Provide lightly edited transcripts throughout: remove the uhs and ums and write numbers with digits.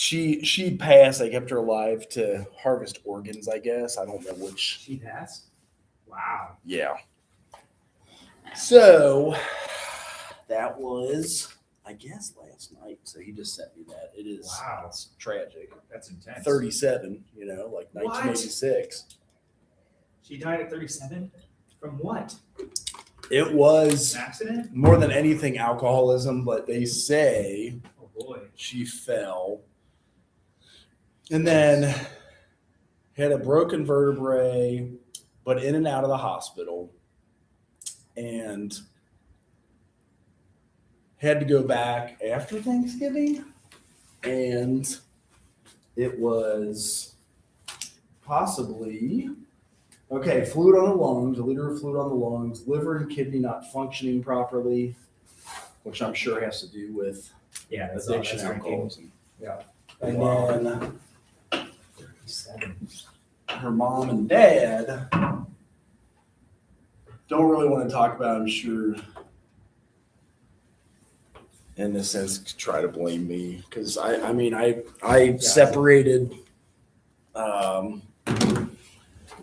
She passed. They kept her alive to harvest organs, I guess. I don't know which. She passed? Wow. Yeah. So that was, I guess, last night. So he just sent me that. It is Wow. It's tragic. That's intense. 37, like What? 1986. She died at 37? From what? It was An accident? more than anything alcoholism, but they say Oh boy. she fell and then had a broken vertebrae, but in and out of the hospital, and had to go back after Thanksgiving. And it was possibly, fluid on the lungs, a liter of fluid on the lungs, liver and kidney not functioning properly, which I'm sure has to do with Yeah, that's addiction, drinking. alcoholism. Yeah. And Wow. then 37. her mom and dad don't really want to talk about, I'm sure, in a sense, try to blame me. Because I separated.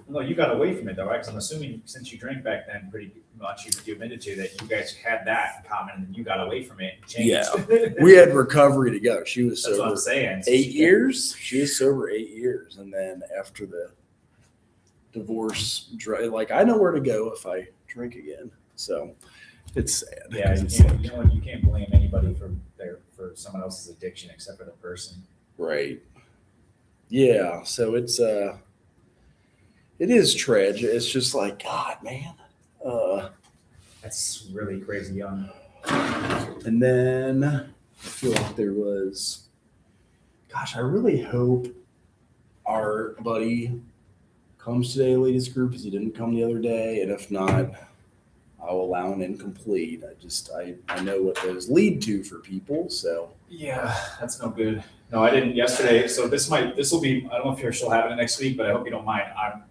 No, you got away from it though, right? Because I'm assuming since you drank back then pretty much, you admitted to that you guys had that in common and you got away from it and changed. Yeah. We had recovery together. She was That's what I'm sober saying. 8 years. She was sober 8 years. And then after the divorce, I know where to go if I drink again. So it's sad. Yeah, It's you can't blame anybody for someone else's addiction except for the person. right. Yeah. So it is tragic. It's just like, God, man. That's really crazy young. And then I feel like there was, I really hope our buddy comes today, ladies group, because he didn't come the other day. And if not, I'll allow an incomplete. I know what those lead to for people. So Yeah, that's no good. No, I didn't yesterday. So this will be, I don't know if you're still having it next week, but I hope you don't mind. I'm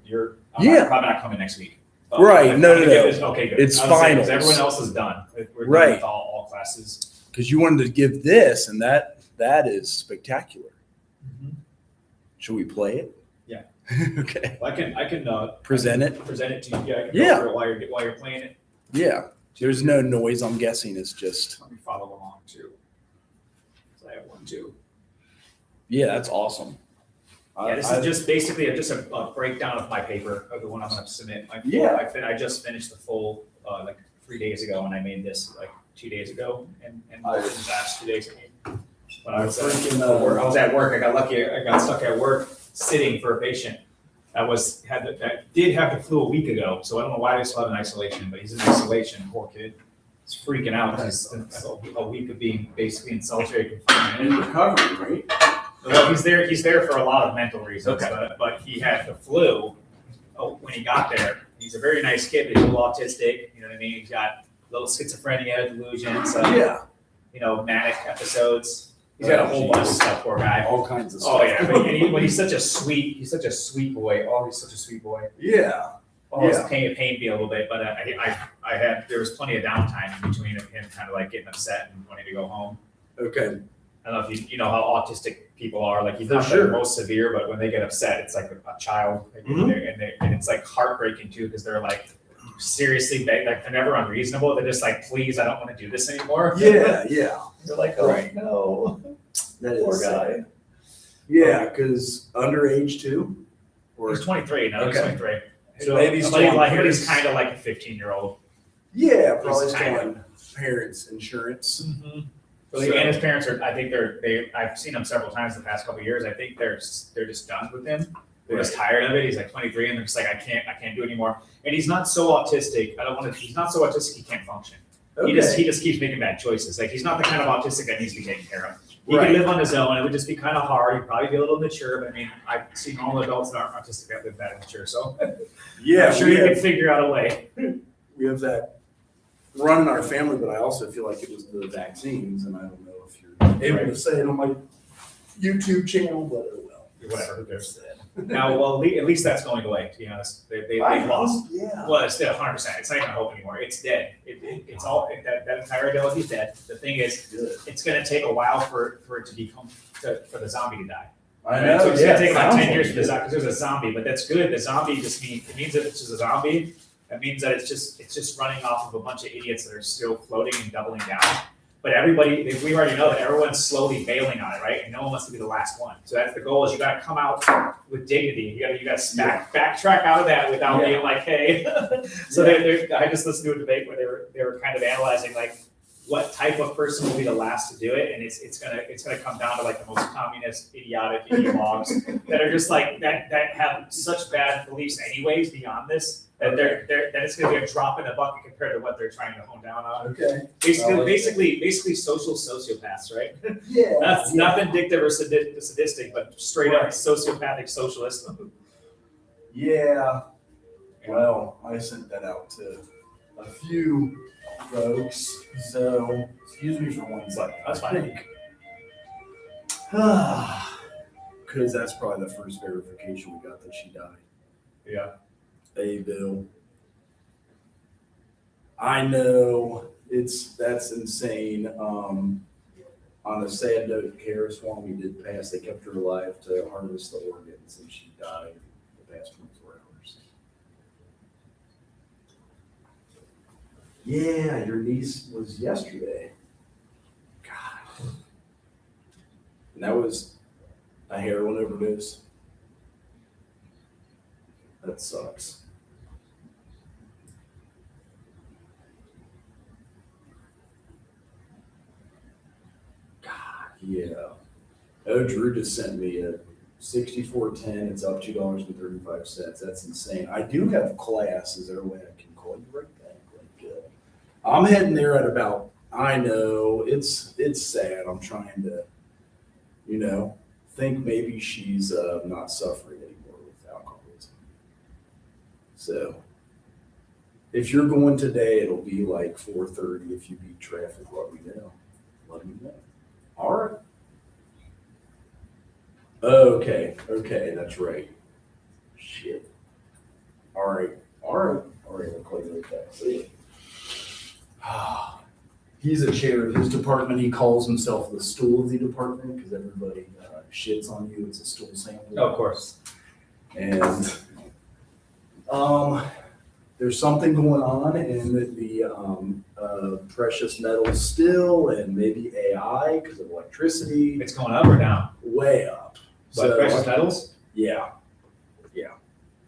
probably not coming next week. Right. No. Okay, good. It's I was saying, 'cause finals. everyone else is done. We're done Right. with all classes. because you wanted to give this, and that is spectacular. Should we play it? Yeah. Okay. Well, I can Present it? Present it to you. Yeah. I can Yeah. go through it while you're playing it. Yeah. There's no noise. I'm guessing it's just. Let me follow along too. So I have one too. Yeah, that's awesome. Yeah, this is just basically a breakdown of my paper of the one I'm going to submit. Yeah. I just finished the full 3 days ago, and I made this 2 days ago, and the last 2 days. When I was I was at work. I got lucky. I got stuck at work sitting for a patient that did have the flu a week ago. So I don't know why they still have an isolation, but he's in isolation. Poor kid. He's freaking out. He's a week of being basically in solitary confinement. In recovery, right? Well, he's there for a lot of mental reasons, Okay. but he had the flu when he got there. He's a very nice kid, but he's a little autistic. You know what I mean? He's got a little schizophrenia, delusions, manic episodes. He's got a whole bunch of stuff, poor guy. All kinds of stuff. Oh yeah, but he's such a sweet boy. Oh, he's such a sweet boy. Yeah. Oh, it's pained me a little bit, but there was plenty of downtime in between of him kind of like getting upset and wanting to go home. Okay. I don't know if you know how autistic people are. Like he's For not sure. the most severe, but when they get upset, it's like a child, and it's like heartbreaking too because they're like seriously, they're never unreasonable. They're just like, please, I don't want to do this anymore. Yeah, yeah. They're like, oh Right. no, That is poor guy. sad. Yeah, because underage too? He's 23 now. He's Okay. 23. So maybe he's but still on he's parents. kind of like a 15-year-old. Yeah, probably He's still kind on parents' insurance. And his parents are. I think I've seen him several times the past couple of years. I think they're just done with him. They're just tired of it. He's like 23, and they're just like, I can't do it anymore. And he's not so autistic. He's not so autistic he can't function. Okay. He just keeps making bad choices. Like he's not the kind of autistic that needs to be taken care of. He Right. can live on his own. It would just be kind of hard. He'd probably be a little mature. But I mean, I've seen all adults that aren't autistic that live that mature. So Yeah, I'm sure you can figure out a way. we have that run in our family, but I also feel like it was the vaccines, and I don't know if you're able to say it on my YouTube channel, but oh well. Whatever. Who cares? Now, well, at least that's going away, to be honest. They've lost. Yeah. Well, it's dead 100%. It's not even a hope anymore. It's dead. It's all, that entire ideology is dead. The thing is, Good. it's going to take a while for it to become, for the zombie to die. I Right? know. So it's going to take about sounds 10 years like for it. because there's a zombie, but that's good. The zombie just means, it means that it's just a zombie. That means that it's just running off of a bunch of idiots that are still floating and doubling down. But everybody, we already know that everyone's slowly bailing on it, right? And no one wants to be the last one. So that's the goal: is you got to come out with dignity. You got to backtrack out of that without being like, hey. So I just listened to a debate where they were kind of analyzing like what type of person will be the last to do it, and it's gonna come down to like the most communist, idiotic ideologues that are just like that have such bad beliefs anyways beyond this. That that it's going to be a drop in the bucket compared to what they're trying to hone down on. Okay. Basically social sociopaths, right? Yeah. That's not vindictive or sadistic, but straight up sociopathic socialist. Yeah. Well, I sent that out to a few folks, so excuse me for 1 second. That's fine. Because that's probably the first verification we got that she died. Yeah. Hey, Bill. I know that's insane. On a sad note, Karis one we did pass, they kept her alive to harvest the organs, and she died the past 24 hours. Yeah, your niece was yesterday. God. And that was a heroin overdose. That sucks. God, yeah. Oh, Drew just sent me a 6410. It's up $2.35. That's insane. I do have class. Is there a way I can call you right back? Like, I'm heading there at about. I know it's sad. I'm trying to, think maybe she's not suffering anymore with alcoholism. So, if you're going today, it'll be like 4:30. If you beat traffic, let me know. Let me know. All right. Okay, that's right. Shit. All right. I'll call you right back. See ya. He's a chair of his department. He calls himself the stool of the department because everybody shits on you. It's a stool sample. Oh, of course. And there's something going on in the precious metals still, and maybe AI because of electricity. It's going up or down? Way up. But precious metals? Yeah.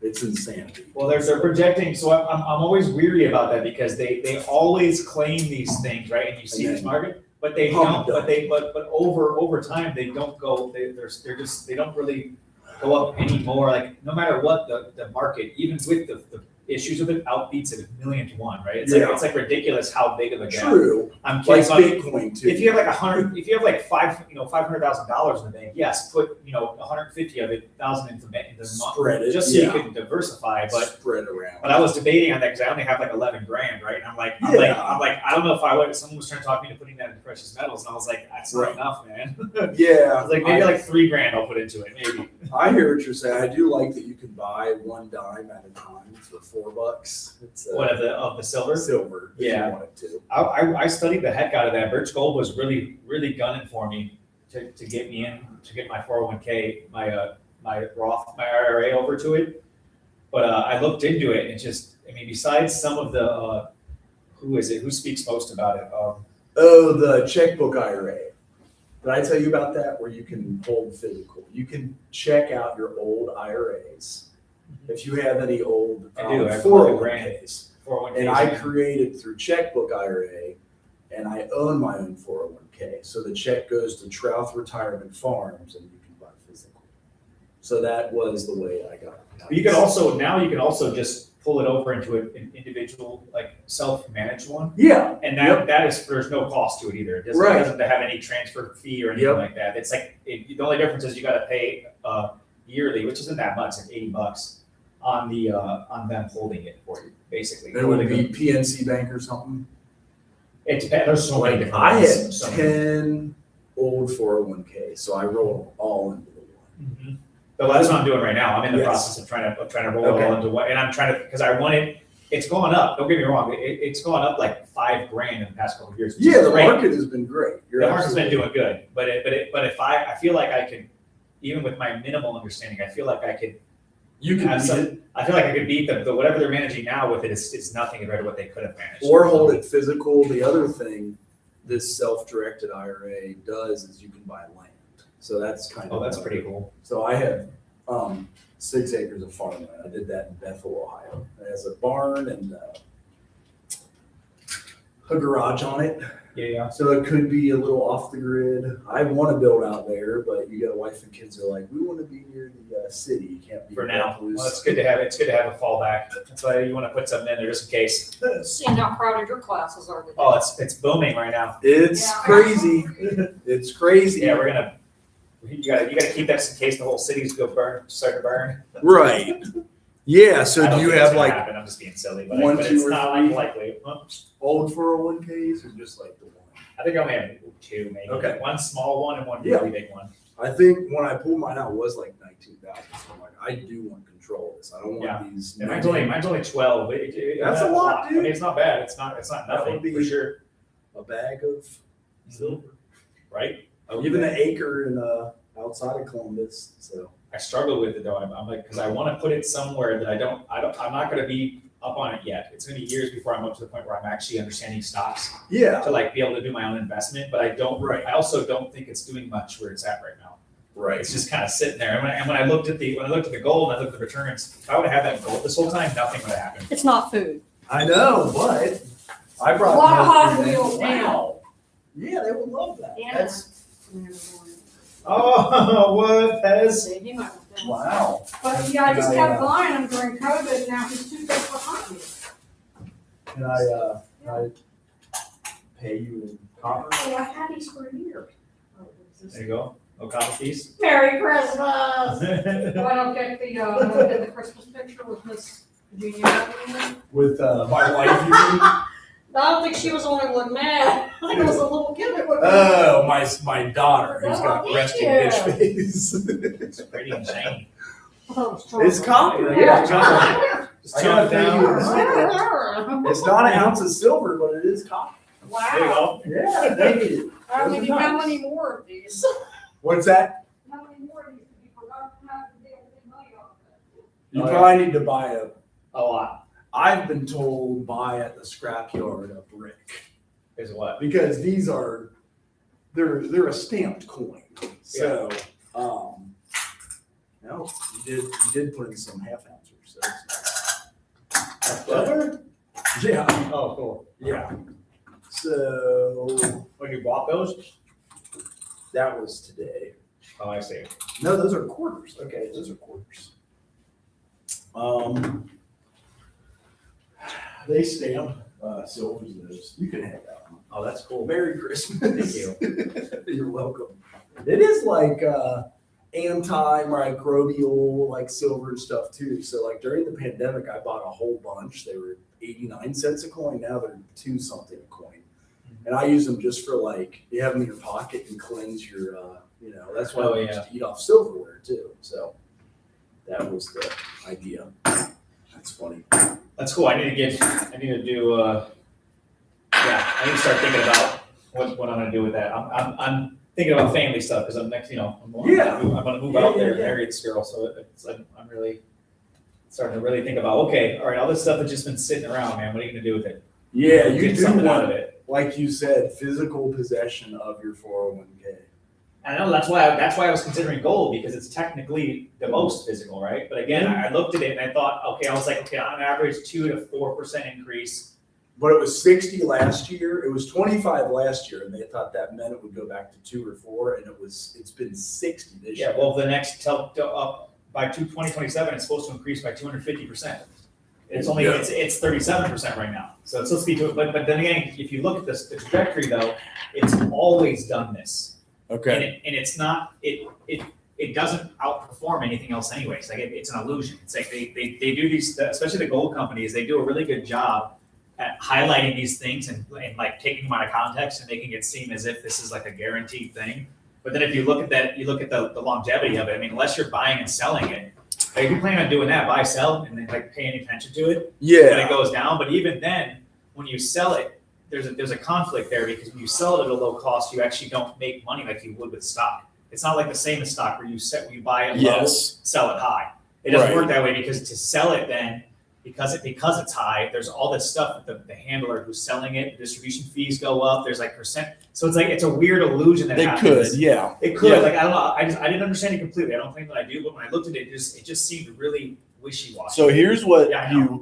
It's insanity. Well, they're projecting, so I'm always weary about that because they always claim these things, right? And you see this market, but they don't. But over time they don't go. They don't really go up anymore. Like no matter what the market, even with the issues of it, outbeats it 1,000,000 to 1, right? It's like ridiculous how big of a gap. True. I'm Like kidding. Bitcoin too. If you have like $500,000 in the bank, yes, put 150 of it, 1,000 into the Spread it, just so you can diversify. But spread around. I was debating on that because I only have like 11 grand, right? And I'm like, I don't know if I would. Someone was trying to talk me into putting that into precious metals, and I was like, that's not enough, man. I Yeah. was like, maybe like 3 grand I'll put into it, maybe. I hear what you're saying. I do like that you can buy one dime at a time for $4. It's What of the silver? silver. If Yeah. you want it to. I studied the heck out of that. Birch Gold was really gunning for me to get me in to get my 401k, my Roth, my IRA over to it. But I looked into it and besides some of the who is it? Who speaks most about it? The checkbook IRA. Did I tell you about that? Where you can hold physical. You can check out your old IRAs. If you have any old I do. I have 401ks. 401k. And I created through Checkbook IRA, and I own my own 401k. So the check goes to Trouth Retirement Farms, and you can buy physical. So that was the way I got it. You can also just pull it over into an individual like self-managed one. Yeah. And that is there's no cost to it either. It doesn't have any transfer fee or anything like that. It's like the only difference is you got to pay yearly, which isn't that much, like $80 on them holding it for you, basically. It would be PNC Bank or something. It depends. There's so many different I ones. had So 10 old 401ks, so I rolled them all into the one. Mhm. But that's what I'm doing right now. I'm in the Yes. process of trying to roll it all into one, and I'm trying to, because I wanted, it's gone up, don't get me wrong, it's gone up like $5,000 in the past couple of years. which is Yeah, the great. market has been great. You're The market's been absolutely- doing good, but if I feel like I could, even with my minimal understanding, I feel like I could, You can have beat some- it I feel like I could beat the whatever they're managing now with it is nothing compared to what they could have managed. or hold it physical. The other thing this self-directed IRA does is you can buy land. So that's kind of. Oh, that's pretty cool. So I have 6 acres of farmland. I did that in Bethel, Ohio. It has a barn and a garage on it. Yeah. So it could be a little off the grid. I want to build out there, but you got a wife and kids are like, we want to be near the city. You can't be For in now, Bethel. well, it's good to have a fallback. That's why you want to put something in there just in case. Seeing how crowded your classes are today. Oh, it's booming right now. It's Yeah. crazy. It's crazy. Yeah, you gotta keep that in case the whole city's start to burn. Right. Yeah. So I don't do you think it's have gonna like happen. I'm just being silly, but, one, but two, it's or not three? likely. old 401ks or just like the one? I think I only have 2, maybe. Okay. One small one and one Yeah. really big one. I think when I pulled mine out it was like 19,000. So I'm like, I do want control of this. I don't want Yeah. these. And mine's only 12. That's a lot, dude. I mean, it's not bad. It's not That nothing would be- for sure. a bag of silver. Right? Even an acre in outside of Columbus. So I struggle with it though. I'm like, because I want to put it somewhere that I'm not going to be up on it yet. It's going to be years before I'm up to the point where I'm actually understanding stocks yeah. to like be able to do my own investment. But Right. I also don't think it's doing much where it's at right now. Right. It's just kind of sitting there. And when I looked at the gold and I looked at the returns, if I would have had that gold this whole time, nothing would have happened. It's not food. I know, but I A brought lot of more Hot food in. Wheels now. Wow. Yeah, they would love that. Yeah. That's Oh, what, Pez? See, he might have been. wow. But yeah, I just Can I, kept buying them during COVID, and now he's 2 days behind me. Can I pay you in copper? Oh, I've had these for a year. Oh, There you go. No coffee piece. Merry Christmas! Oh, I don't get the Christmas picture with Miss Virginia Avenue. With my wife, you mean? I don't think she was the only one mad. I think it was a little kid that was. Oh, my daughter who's got Oh, resting yeah. bitch face. It's pretty insane. It's copper. Yeah. Yeah. Just I chop gotta it thank you. down. It's not an ounce of silver, but it is copper. There you Wow. go. Yeah, thank you. How Those many, are how nice. many more of these? What's that? How many more of these have you forgotten how to be able to make money off of? You Oh, yeah. probably need to buy A lot. I've been told buy at the scrapyard a brick Is what? because these are they're a stamped coin. So no, you did put in some half ounces. So yeah, Oh, cool. yeah. So When you bought those? that was today. Oh, I see. No, those are quarters. Okay, those are quarters. They stamp silvers those. You can have that one. Oh, that's cool. Merry Christmas. Thank you. You're welcome. It is like antimicrobial, like silver and stuff too. So like during the pandemic, I bought a whole bunch. They were 89 cents a coin. Now they're 2 something a coin. And I use them just for like, you have them in your pocket and cleanse your, that's why Oh, I yeah. used to eat off silverware too. So that was the idea. That's funny. That's cool. I need to do, I need to start thinking about what I'm gonna do with that. I'm thinking about family stuff because I'm next, I'm gonna move out there, Yeah. marry this girl. So I'm really starting to really think about, okay, all right, all this stuff has just been sitting around, man. What are you gonna do with it? Yeah, you Get do something out of want, it. like you said, physical possession of your 401k. I know that's why I was considering gold because it's technically the most physical, right? But again, I looked at it and I thought, okay, on average 2 to 4% increase. But it was 60 last year. It was 25 last year, and they thought that meant it would go back to 2 or 4, and it's been 60 this year. Yeah, well, the next by 2027, it's supposed to increase by 250%. It's only Yeah. it's 37% right now. So it's supposed to be, but then again, if you look at this the trajectory though, it's always done this. Okay. And it's not it doesn't outperform anything else anyways. Like it's an illusion. It's like they do these, especially the gold companies, they do a really good job at highlighting these things and like taking them out of context and making it seem as if this is like a guaranteed thing. But then if you look at that, you look at the longevity of it. I mean, unless you're buying and selling it, like if you plan on doing that, buy, sell, and then like pay any attention to it, then it goes down. But even then, when you sell it, there's a conflict there because when you sell it at a low cost, you actually don't make money like you would with stock. It's not like the same as stock where you buy it low, sell it high. It doesn't work that way because to sell it then, because it's high, there's all this stuff with the handler who's selling it, the distribution fees go up, there's like percent. So it's a weird illusion that happens. It could. Like I don't know. I didn't understand it completely. I don't think that I do, but when I looked at it, it just seemed really wishy-washy. So here's what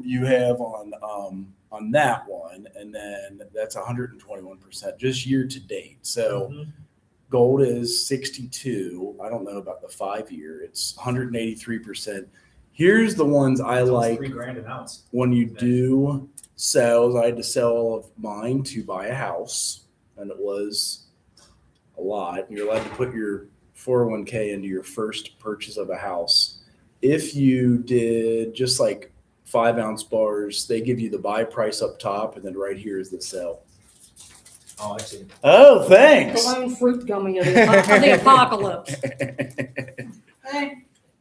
you have on that one, and then that's 121% just year to date. So gold is 62. I don't know about the 5 year. It's 183%. Here's the ones I like. $3,000 an ounce. When you do sales, I had to sell all of mine to buy a house, and it was a lot. You're allowed to put your 401k into your first purchase of a house. If you did just like 5 ounce bars, they give you the buy price up top, and then right here is the sell. Oh, I see. Oh, thanks. The lone fruit gummy of the apocalypse. Hey.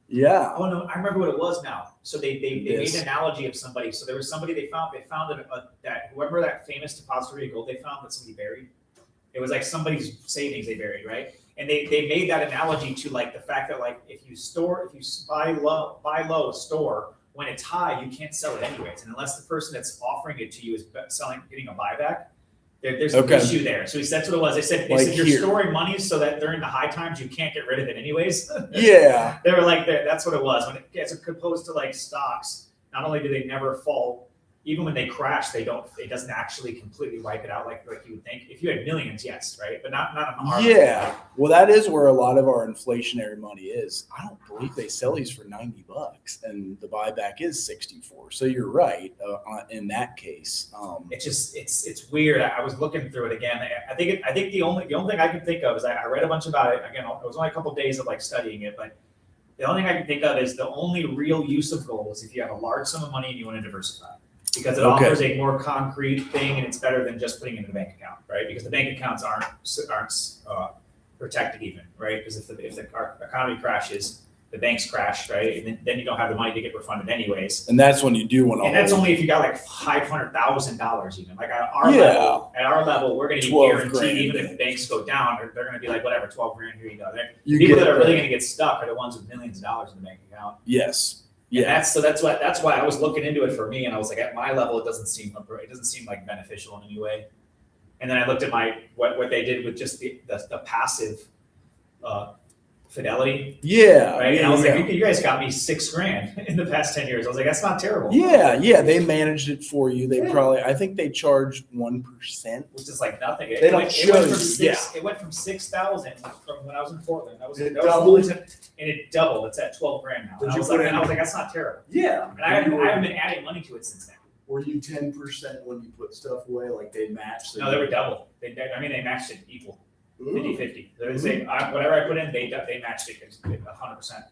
Yeah. Oh no, I remember what it was now. So they made an analogy of somebody. So there was somebody they found that whoever that famous depository of gold they found that somebody buried. It was like somebody's savings they buried, right? And they made that analogy to like the fact that like if you buy low, store when it's high, you can't sell it anyways. And unless the person that's offering it to you is getting a buyback, there's an issue there. So that's what it was. They said you're storing money so that during the high times you can't get rid of it anyways. Yeah. They were like, that's what it was. When it gets opposed to like stocks, not only do they never fall, even when they crash, it doesn't actually completely wipe it out like you would think. If you had millions, yes, right? But not on our Yeah. Well, that is where a lot of our inflationary money is. I don't believe they sell these for $90 and the buyback is 64. So you're right in that case. It's weird. I was looking through it again. I think the only thing I can think of is I read a bunch about it. Again, it was only a couple of days of like studying it, but the only thing I can think of is the only real use of gold is if you have a large sum of money and you want to diversify. Because it offers a more concrete thing, and it's better than just putting it in the bank account, right? Because the bank accounts aren't protected even, right? Because if the economy crashes, the banks crash, right? And then you don't have the money to get refunded anyways. And that's when you do want to. And that's only if you got like $500,000 even. Like at our level, we're going to be guaranteed even if the banks go down, they're going to be like whatever, $12,000 here you go. People that are really going to get stuck are the ones with millions of dollars in the bank account. Yes. Yeah, that's why I was looking into it for me, and I was like, at my level, it doesn't seem like beneficial in any way. And then I looked at what they did with just the passive Fidelity. Yeah. Right. And I was like, you guys got me $6,000 in the past 10 years. I was like, that's not terrible. Yeah. They managed it for you. I think they charge 1%. Which is like nothing. It went from 6,000 from when I was in Portland. It doubled. And it doubled. It's at $12,000 now. I was like, that's not terrible. Yeah. And I haven't been adding money to it since then. Were you 10% when you put stuff away? Like they matched? No, they were double. They matched it equal. 50-50. They say whatever I put in, they matched it 100%.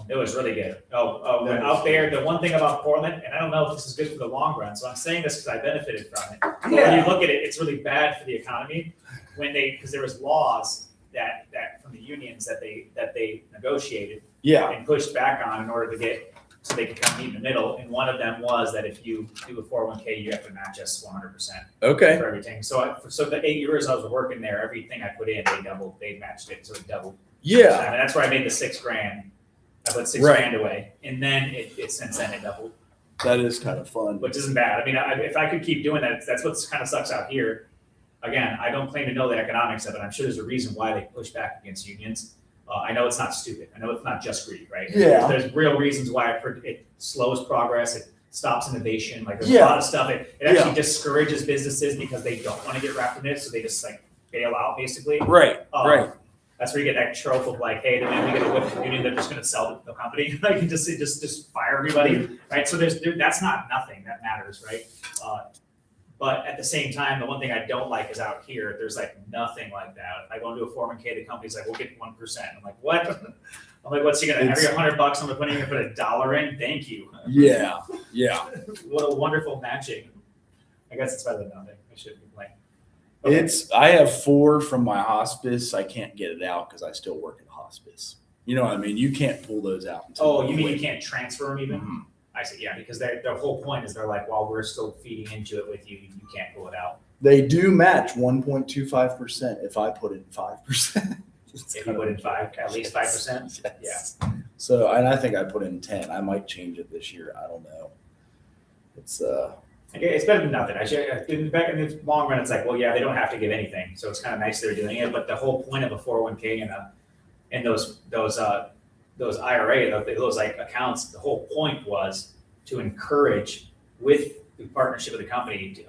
It was really good. Out there, the one thing about Portland, and I don't know if this is good for the long run, so I'm saying this because I benefited from it. But when you look at it, it's really bad for the economy because there was laws that from the unions that they negotiated and pushed back on in order to get so they could come meet in the middle. And one of them was that if you do a 401k, you have to match us 100%. Okay. For everything. So the 8 years I was working there, everything I put in, they matched it, so it doubled. Yeah. And that's where I made the $6,000. I put $6,000 away, and then it since then it doubled. That is kind of fun. Which isn't bad. I mean, if I could keep doing that, that's what kind of sucks out here. Again, I don't claim to know the economics of it. I'm sure there's a reason why they push back against unions. I know it's not stupid. I know it's not just greed, right? Yeah. There's real reasons why it slows progress. It stops innovation. Like there's a lot of stuff. It actually discourages businesses because they don't want to get wrapped in it, so they just like bail out basically. Right. Right. That's where you get that trope of like, hey, the minute we get a whip from the union, they're just going to sell the company. Like just fire everybody, right? So that's not nothing that matters, right? But at the same time, the one thing I don't like is out here, there's like nothing like that. If I go into a 401k, the company's like, we'll get 1%. I'm like, what? I'm like, what's he gonna every $100? I'm like, when are you gonna put $1 in? Thank you. Yeah. What a wonderful matching. I guess it's better than nothing. I shouldn't complain. Okay. I have 4 from my hospice. I can't get it out because I still work at the hospice. You know what I mean? You can't pull those out. Until Oh, you mean you can't transfer them even? Mhm. I see, yeah, because their whole point is they're like, while we're still feeding into it with you, you can't pull it out. They do match 1.25% if I put in 5%. If you put in at least 5%. Yes. So, and I think I put in 10. I might change it this year. I don't know. It's Okay, it's better than nothing. Back in the long run, it's like, well, yeah, they don't have to give anything, so it's kind of nice they're doing it. But the whole point of a 401k and those IRA, those like accounts, the whole point was to encourage, with the partnership of the company,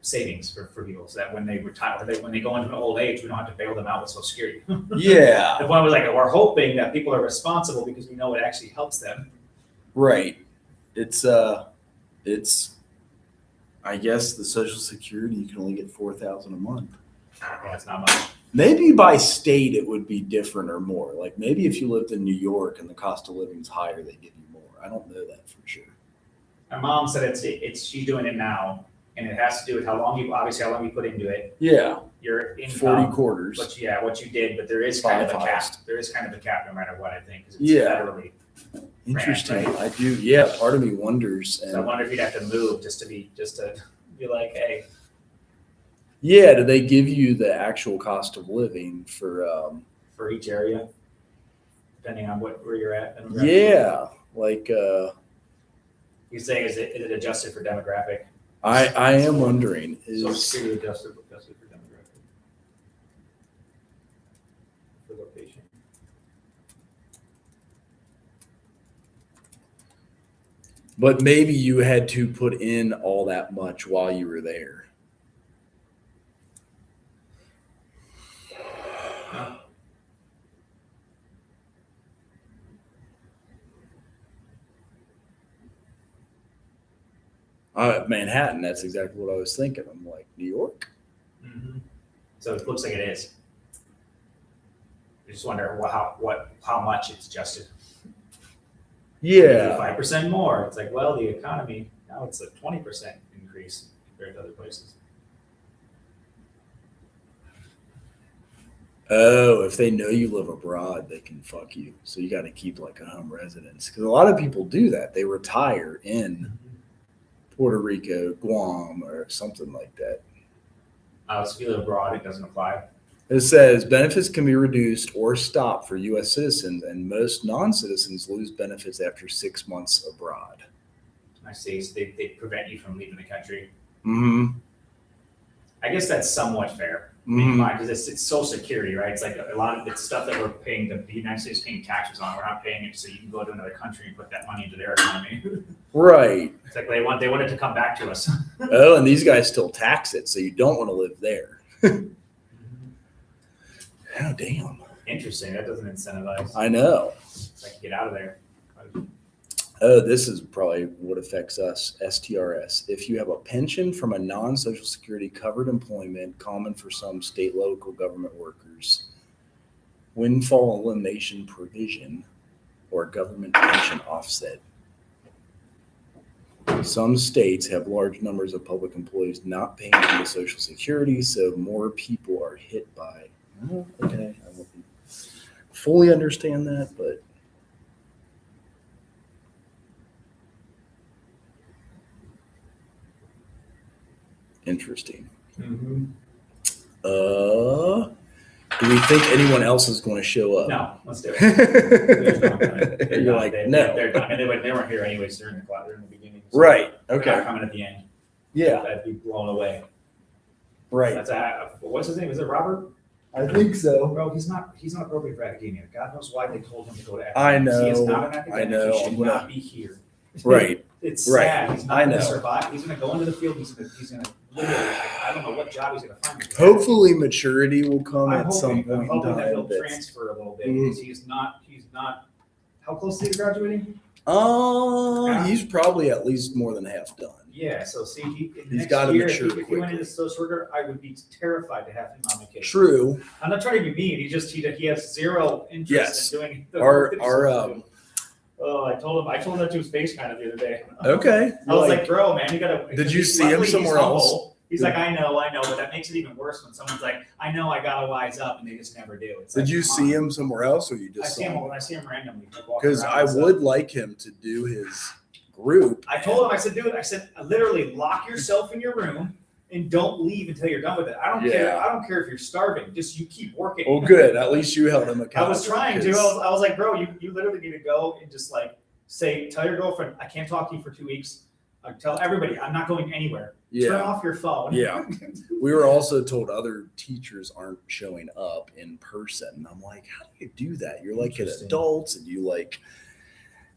savings for people, so that when they retire, when they go into an old age, we don't have to bail them out with Social Security. yeah, The point was like, we're hoping that people are responsible because we know it actually helps them. right. It's I guess the Social Security, you can only get $4,000 a month. Yeah, it's not much. Maybe by state it would be different or more. Like maybe if you lived in New York and the cost of living's higher, they give you more. I don't know that for sure. My mom said she's doing it now, and it has to do with how long you put into it, Yeah, your income, 40 quarters. what you did, but there is kind of a cap. Five. There is kind of a cap no matter what, I think, because it's Yeah. federally. Interesting. Right. I do. Yeah, part of me wonders. So I And wonder if you'd have to move just to be like, hey, yeah, do they give you the actual cost of living for? for each area, depending on where you're at. Yeah, like You're saying is it adjusted for demographic? I am wondering Social is Security adjusted for demographic. For location. but maybe you had to put in all that much while you were there. Manhattan, that's exactly what I was thinking. I'm like, New York? Mm-hmm. So it looks like it is. I just wonder how much it's adjusted. Yeah. 5% more. It's like, well, the economy now it's a 20% increase compared to other places. Oh, if they know you live abroad, they can fuck you. So you got to keep like a home residence. Because a lot of people do that. They retire in Puerto Rico, Guam, or something like that. So if you live abroad, it doesn't apply. It says benefits can be reduced or stopped for U.S. citizens, and most non-citizens lose benefits after 6 months abroad. I see. So they prevent you from leaving the country. Mm-hmm. I guess that's somewhat fair. Mhm. Because it's Social Security, right? It's like a lot of it's stuff that we're paying, the United States paying taxes on. We're not paying it so you can go to another country and put that money into their economy. Right. It's like they want it to come back to us. Oh, and these guys still tax it, so you don't want to live there. Oh, damn. Interesting. That doesn't incentivize. I know. It's like get out of there. Oh, this is probably what affects us, STRS. If you have a pension from a non-Social Security covered employment, common for some state, local government workers, windfall elimination provision, or government pension offset. Some states have large numbers of public employees not paying into Social Security, so more people are hit by. Oh, okay, I don't fully understand that, but interesting. Mm-hmm. Do we think anyone else is going to show up? No, let's do it. You're like, no. They're not. And they weren't here anyways during the beginning. So Right. they're Okay. not coming at the end. Yeah. I'd be blown away. Right. That's what's his name? Is it Robert? I think so. Bro, he's not appropriate for academia. God knows why they told him to go to I academia. He is know. not an academic. I know. He should I'm gonna- not be here. Right. It's Right. sad. He's not I going to know. survive. He's going to go into the field. He's going to literally, I don't know what job he's going to find. Hopefully, maturity will come I'm at some hoping, I'm point in hoping that time. he'll that's- transfer a little bit Mhm. because he's not, how close is he to graduating? He's probably at least more than half done. Yeah, so see, He's next gotta year, mature if he went quickly. into social worker, I would be terrified to have him on vacation. True. I'm not trying to be mean. He has zero interest Yes. in doing the Our work that he's supposed to do. our Oh, I told him that to his face kind of the other day. okay. I was like, bro, man, you gotta. Did you see him luckily he's somewhere else? humble. He's like, I know, but that makes it even worse when someone's like, I know I gotta wise up, and they just never do. It's Did like, you come see on. him somewhere else, or you I just see saw him him? when I see him randomly. like, walking Because around I and stuff. would like him to do his group. I told him, I said, dude, literally lock yourself in your room and don't leave until you're done with it. I don't care. Yeah. I don't care if you're starving. Just you keep working. Oh, good. At least you held him I accountable. was trying to. 'cause- I was like, bro, you literally need to go and just like tell your girlfriend, I can't talk to you for 2 weeks. Tell everybody, I'm not going anywhere. Turn Yeah. off your phone. Yeah. We were also told other teachers aren't showing up in person. And I'm like, how do you do that? You're like an Interesting. adult and you like,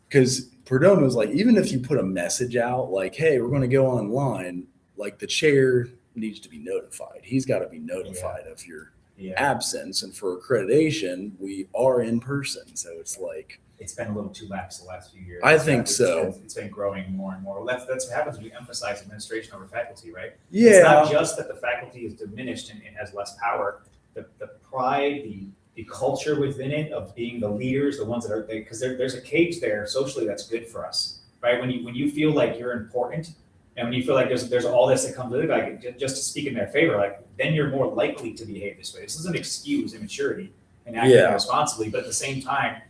because Perdomo's like, even if you put a message out like, hey, we're going to go online, like the chair needs to be notified. He's got to be notified of your Yeah. absence. And for accreditation, we are in person. So it's like, It's been a little too lax the last few years. I think so. It's been growing more and more. Well, that's what happens when you emphasize administration over faculty, right? It's yeah, not just that the faculty is diminished and has less power. The pride, the culture within it of being the leaders, the ones that are, because there's a cage there socially that's good for us, right? When you feel like you're important, and when you feel like there's all this that comes with it, like just to speak in their favor, like then you're more likely to behave this way. This doesn't excuse immaturity and acting Yeah. irresponsibly, but at the same time,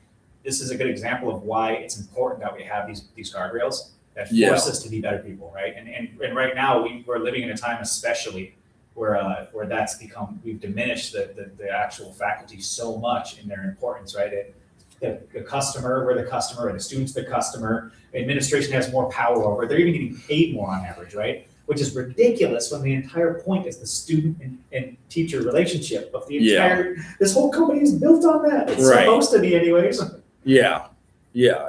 this is a good example of why it's important that we have these guardrails that force Yeah. us to be better people, right? And right now we're living in a time especially where that's become, we've diminished the actual faculty so much in their importance, right? The customer, we're the customer, and the student's the customer. Administration has more power over it. They're even getting paid more on average, right? Which is ridiculous when the entire point is the student and teacher relationship of the entire, this whole company is built on that. It's Right. supposed to be anyways. yeah.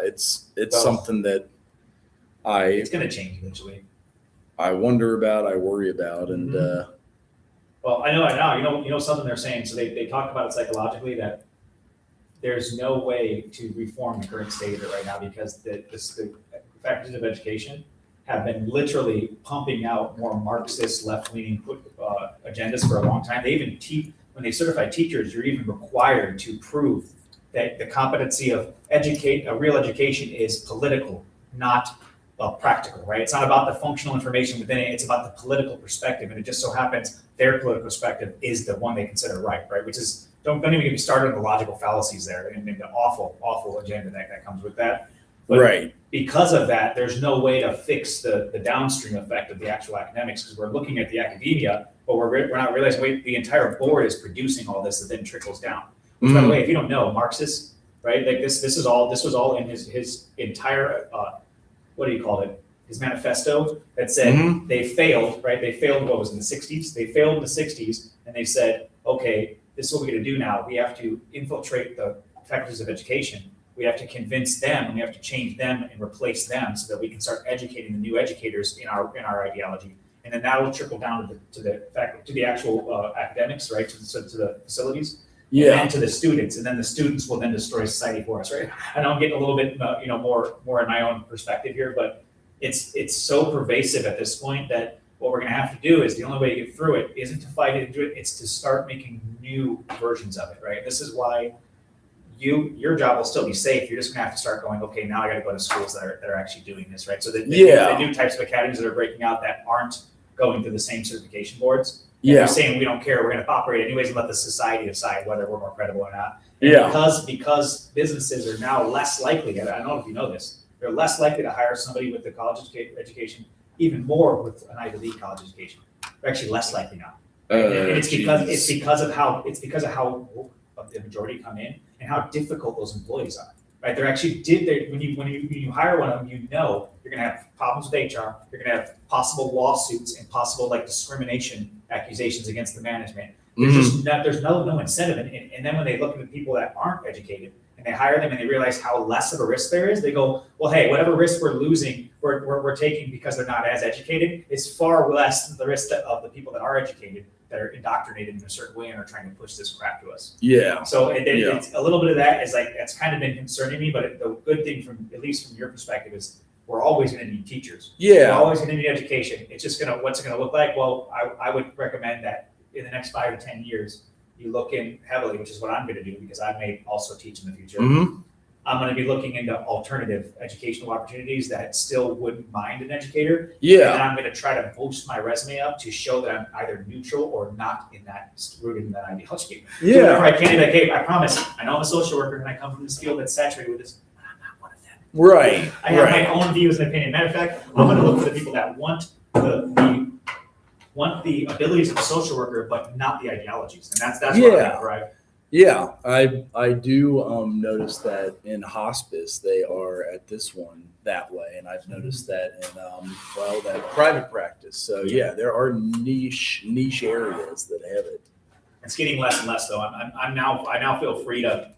It's So- something that It's gonna change eventually. I wonder about, I worry about, and Mm-hmm. Well, I know right now, you know something they're saying, so they talk about it psychologically that there's no way to reform the current state of it right now because the faculties of education have been literally pumping out more Marxist left-leaning agendas for a long time. They even when they certify teachers, you're even required to prove that the competency of a real education is political, not practical, right? It's not about the functional information within it, it's about the political perspective. And it just so happens their political perspective is the one they consider right? Which is, don't even get me started on the logical fallacies there and the awful agenda that comes with that. But right. because of that, there's no way to fix the downstream effect of the actual academics because we're looking at the academia, but we're not realizing the entire board is producing all this that then trickles down. Which, by the way, if you don't know, Marxist, right? Like this was all in his entire what do you call it? His manifesto that said Mhm. they failed, right? They failed, what was it, in the 60s? They failed in the 60s, and they said, okay, this is what we're gonna do now. We have to infiltrate the faculties of education. We have to convince them, and we have to change them and replace them so that we can start educating the new educators in our ideology. And then that will trickle down to the actual academics, right? To the facilities. Yeah. And to the students, and then the students will then destroy society for us, right? I know I'm getting a little bit, more in my own perspective here, but it's so pervasive at this point that what we're gonna have to do is the only way to get through it isn't to fight it, it's to start making new versions of it, right? This is why your job will still be safe. You're just gonna have to start going, okay, now I gotta go to schools that are actually doing this, right? So the new types of academies that are breaking out that aren't going through the same certification boards. And they're saying we don't care, we're gonna operate anyways and let the society decide whether we're more credible or not. And because businesses are now less likely, I don't know if you know this, they're less likely to hire somebody with the college education, even more with an Ivy League college education. They're actually less likely now. And it's because of how the majority come in and how difficult those employees are. Right? They're actually when you hire one of them, you're gonna have problems with HR, you're gonna have possible lawsuits and possible discrimination accusations against the management. There's no incentive. And then when they look at the people that aren't educated and they hire them and they realize how less of a risk there is, they go, well, hey, whatever risk we're losing, we're taking because they're not as educated is far less than the risk of the people that are educated, that are indoctrinated in a certain way and are trying to push this crap to us. Yeah. So it's a little bit of that is that's kind of been concerning me, but the good thing at least from your perspective is we're always going to need teachers. Yeah. We're always going to need education. It's just what's it going to look like? Well, I would recommend that in the next 5 to 10 years, you look in heavily, which is what I'm going to do because I may also teach in the future. Mhm. I'm going to be looking into alternative educational opportunities that still wouldn't mind an educator. And Yeah. I'm going to try to boost my resume up to show that I'm either neutral or not in that rooted in that ideology. So whenever I can, like, hey, I promise, I know I'm a social worker and I come from this field that's saturated with this, but I'm not one of them. Right. I have Right. my own views and opinion. Matter of fact, I'm going to look for the people that want the abilities of a social worker, but not the ideologies, and that's what I'm Yeah. going to drive. Yeah, I do notice that in hospice they are at this one that way, and I've noticed that in that private practice. So yeah, there are niche areas that have it. It's getting less and less though. I now feel free to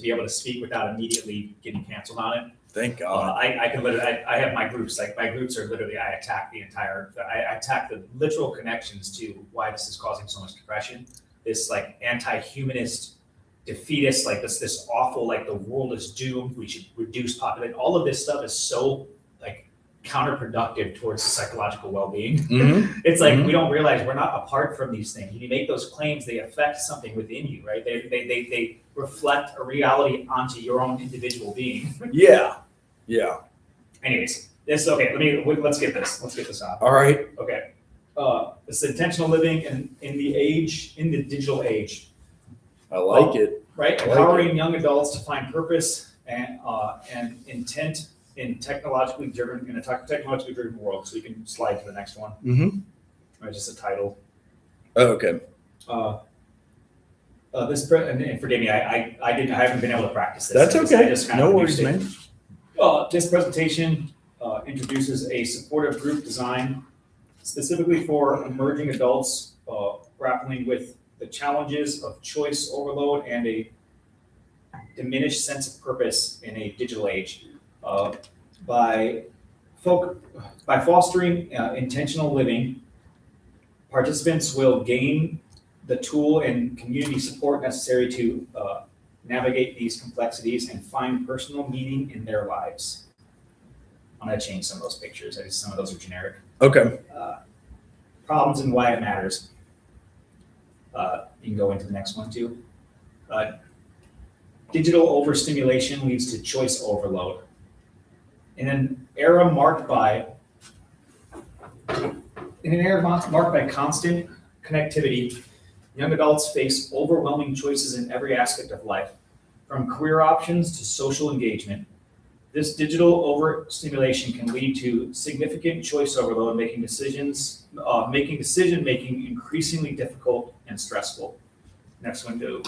be able to speak without immediately getting canceled on it. Thank God. I can literally, I have my groups, like my groups are literally, I attack the literal connections to why this is causing so much depression. This like anti-humanist, defeatist, like this awful, like the world is doomed, we should reduce population. All of this stuff is so like counterproductive towards psychological well-being. Mhm. It's like Mhm. we don't realize we're not apart from these things. When you make those claims, they affect something within you, right? They reflect a reality onto your own individual being. Yeah. Yeah. Anyways, let's get this on. All right. Okay. This intentional living in the digital age, I like it. right? I like Empowering young adults to find purpose and intent in a technologically driven world. So you can slide to the next one. Mm-hmm. Or just a title. Oh, okay. And forgive me, I haven't been able to practice this. That's I okay. just kind No of worries, used it. man. This presentation introduces a supportive group design specifically for emerging adults grappling with the challenges of choice overload and a diminished sense of purpose in a digital age. By fostering intentional living, participants will gain the tool and community support necessary to navigate these complexities and find personal meaning in their lives. I'm going to change some of those pictures. Some of those are generic. Okay. Problems and why it matters. You can go into the next one too. Digital overstimulation leads to choice overload. In an era marked by constant connectivity, young adults face overwhelming choices in every aspect of life, from career options to social engagement. This digital overstimulation can lead to significant choice overload, making decision-making increasingly difficult and stressful. Next window.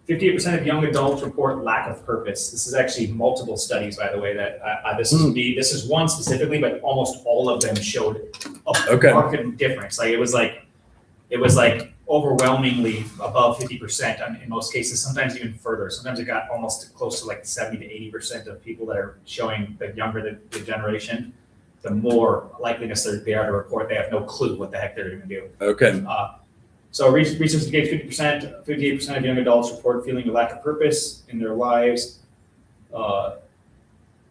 58% of young adults report lack of purpose. This is actually multiple studies, by the way, that this is one specifically, but almost all of them showed a marked difference. Like it was like overwhelmingly above 50% in most cases, sometimes even further. Sometimes it got almost close to like 70 to 80% of people that are showing the younger the generation, the more likeliness they are to report they have no clue what the heck they're going to do. Okay. So research indicates 58% of young adults report feeling a lack of purpose in their lives.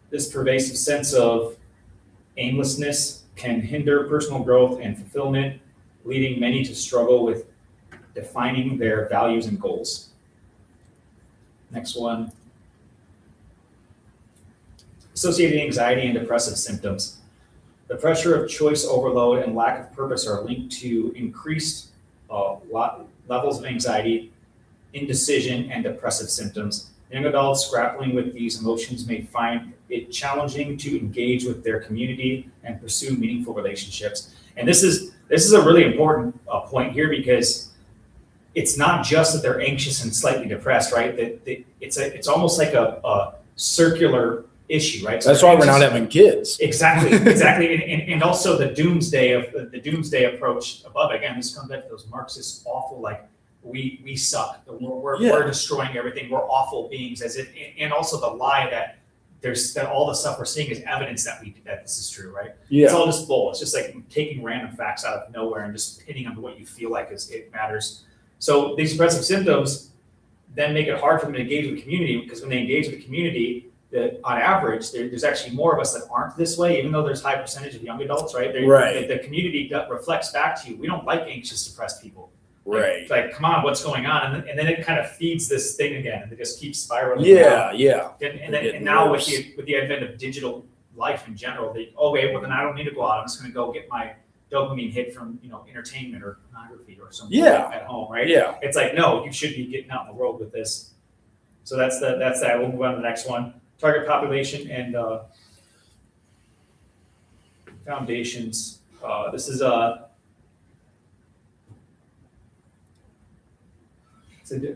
This pervasive sense of aimlessness can hinder personal growth and fulfillment, leading many to struggle with defining their values and goals. Next one. Associated anxiety and depressive symptoms. The pressure of choice overload and lack of purpose are linked to increased levels of anxiety, indecision, and depressive symptoms. Young adults grappling with these emotions may find it challenging to engage with their community and pursue meaningful relationships. And this is a really important point here, because it's not just that they're anxious and slightly depressed, right? It's almost like a circular issue, right? So that's why we're not having kids. Exactly. And also the doomsday approach above. Again, this comes back to those Marxist awful, like we suck. We're destroying everything. We're awful beings, as if, and also the lie that that all the stuff we're seeing is evidence that this is true, right? Yeah. It's all just bull. It's just like taking random facts out of nowhere and just hitting on what you feel like it matters. So these depressive symptoms then make it hard for them to engage with the community, because when they engage with the community, that on average, there's actually more of us that aren't this way, even though there's high percentage of young adults, right? Right. The community reflects back to you. We don't like anxious, depressed people. Right. It's like, come on, what's going on? And then it kind of feeds this thing again, and it just keeps spiraling. Yeah, down. yeah. And now with the advent of digital life in general, well then I don't need to go out. I'm just going to go get my dopamine hit from entertainment or pornography or something at home, right? Yeah. It's like, no, you should be getting out in the world with this. So that's that. We'll move on to the next one. Target population and foundations. This is it's a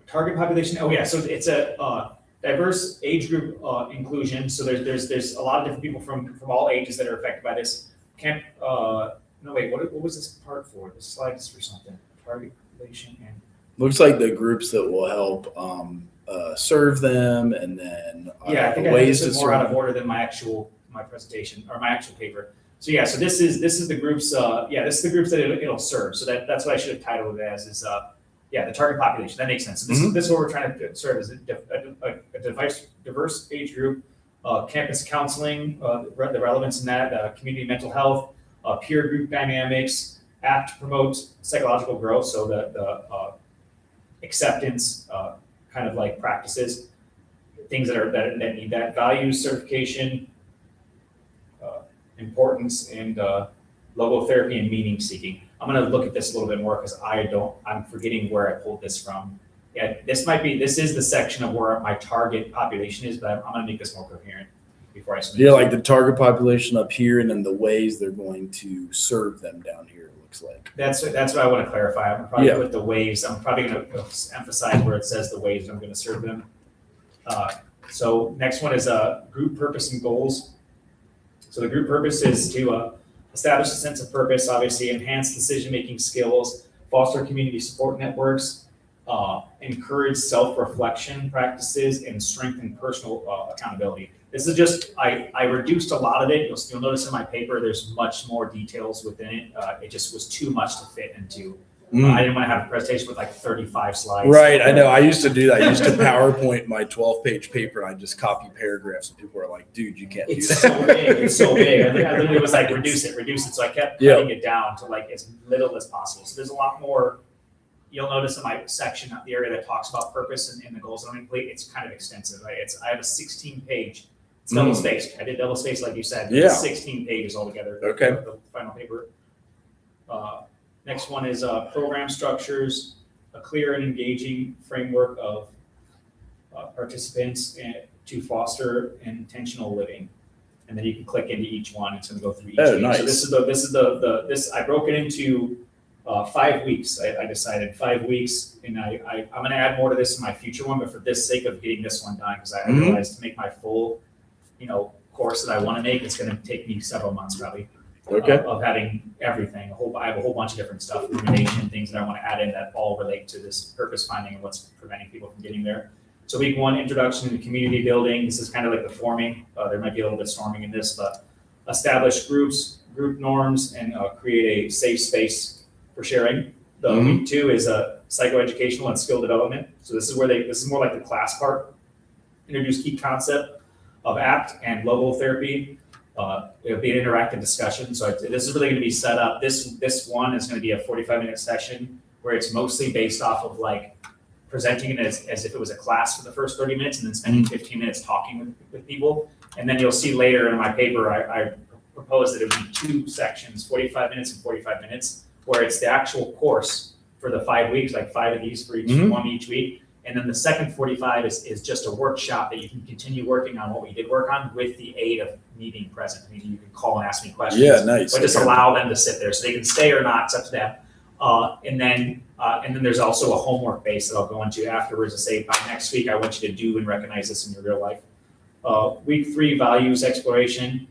target population. Oh yeah, so it's a diverse age group inclusion. So there's a lot of different people from all ages that are affected by this. No wait, what was this part for? This slide is for something. Target population and looks like the groups that will help serve them, and then I think ways this is more out of order than my presentation or my actual paper. So yeah, so this is the groups. This is the groups that it'll serve. So that's what I should have titled it as is the target population. That makes sense. So this is what we're trying to serve as a diverse age group, campus counseling, the relevance in that, community mental health, peer group dynamics, act to promote psychological growth. So the acceptance kind of like practices, things that need that, values, certification, importance, and logotherapy and meaning seeking. I'm going to look at this a little bit more because I'm forgetting where I pulled this from. Yeah, this is the section of where my target population is, but I'm going to make this more coherent before I submit. Yeah, like the target population up here, and then the ways they're going to serve them down here, it looks like. That's what I want to clarify. I'm probably put the ways. I'm probably going to emphasize where it says the ways I'm going to serve them. So next one is group purpose and goals. So the group purpose is to establish a sense of purpose, obviously, enhance decision-making skills, foster community support networks, encourage self-reflection practices, and strengthen personal accountability. This is just, I reduced a lot of it. You'll notice in my paper, there's much more details within it. It just was too much to fit into. I didn't want to have a presentation with like 35 slides. Right, I know. I used to do that. I used to PowerPoint my 12-page paper, and I just copy paragraphs, and people were like, dude, you can't do that. So big. It's so big. I literally was like, reduce it. So I kept cutting it down to like as little as possible. So there's a lot more. You'll notice in my section, the area that talks about purpose and the goals that I'm complete, it's kind of extensive. Right? I have a 16-page. It's double spaced. I did double spaced like you said. Yeah. 16 pages altogether. Okay. The final paper. Next one is program structures, a clear and engaging framework of participants to foster intentional living. And then you can click into each one. It's going to go through each week. Nice. So this I broke it into 5 weeks. I decided 5 weeks, and I'm going to add more to this in my future one, but for this sake of getting this one done, because I realized to make my full, course that I want to make, it's going to take me several months probably. Of having everything. I have a whole bunch of different stuff, rumination, things that I want to add in that all relate to this purpose finding and what's preventing people from getting there. So week 1, introduction to community building. This is kind of like the forming. There might be a little bit storming in this, but establish groups, group norms, and create a safe space for sharing. The week 2 is psychoeducational and skill development. So this is more like the class part. Introduce key concept of ACT and logotherapy. It'll be an interactive discussion. So this is really going to be set up. This one is going to be a 45-minute session where it's mostly based off of like presenting it as if it was a class for the first 30 minutes and then spending 15 minutes talking with people. And then you'll see later in my paper, I propose that it would be 2 sections, 45 minutes and 45 minutes, where it's the actual course for the 5 weeks, like 5 of these for each one each week. And then the second 45 is just a workshop that you can continue working on what we did work on with the aid of me being present. I mean, you can call and ask me questions. Yeah, nice. But just allow them to sit there so they can stay or not. It's up to them. And then there's also a homework base that I'll go into afterwards to say by next week I want you to do and recognize this in your real life. Week 3, values exploration.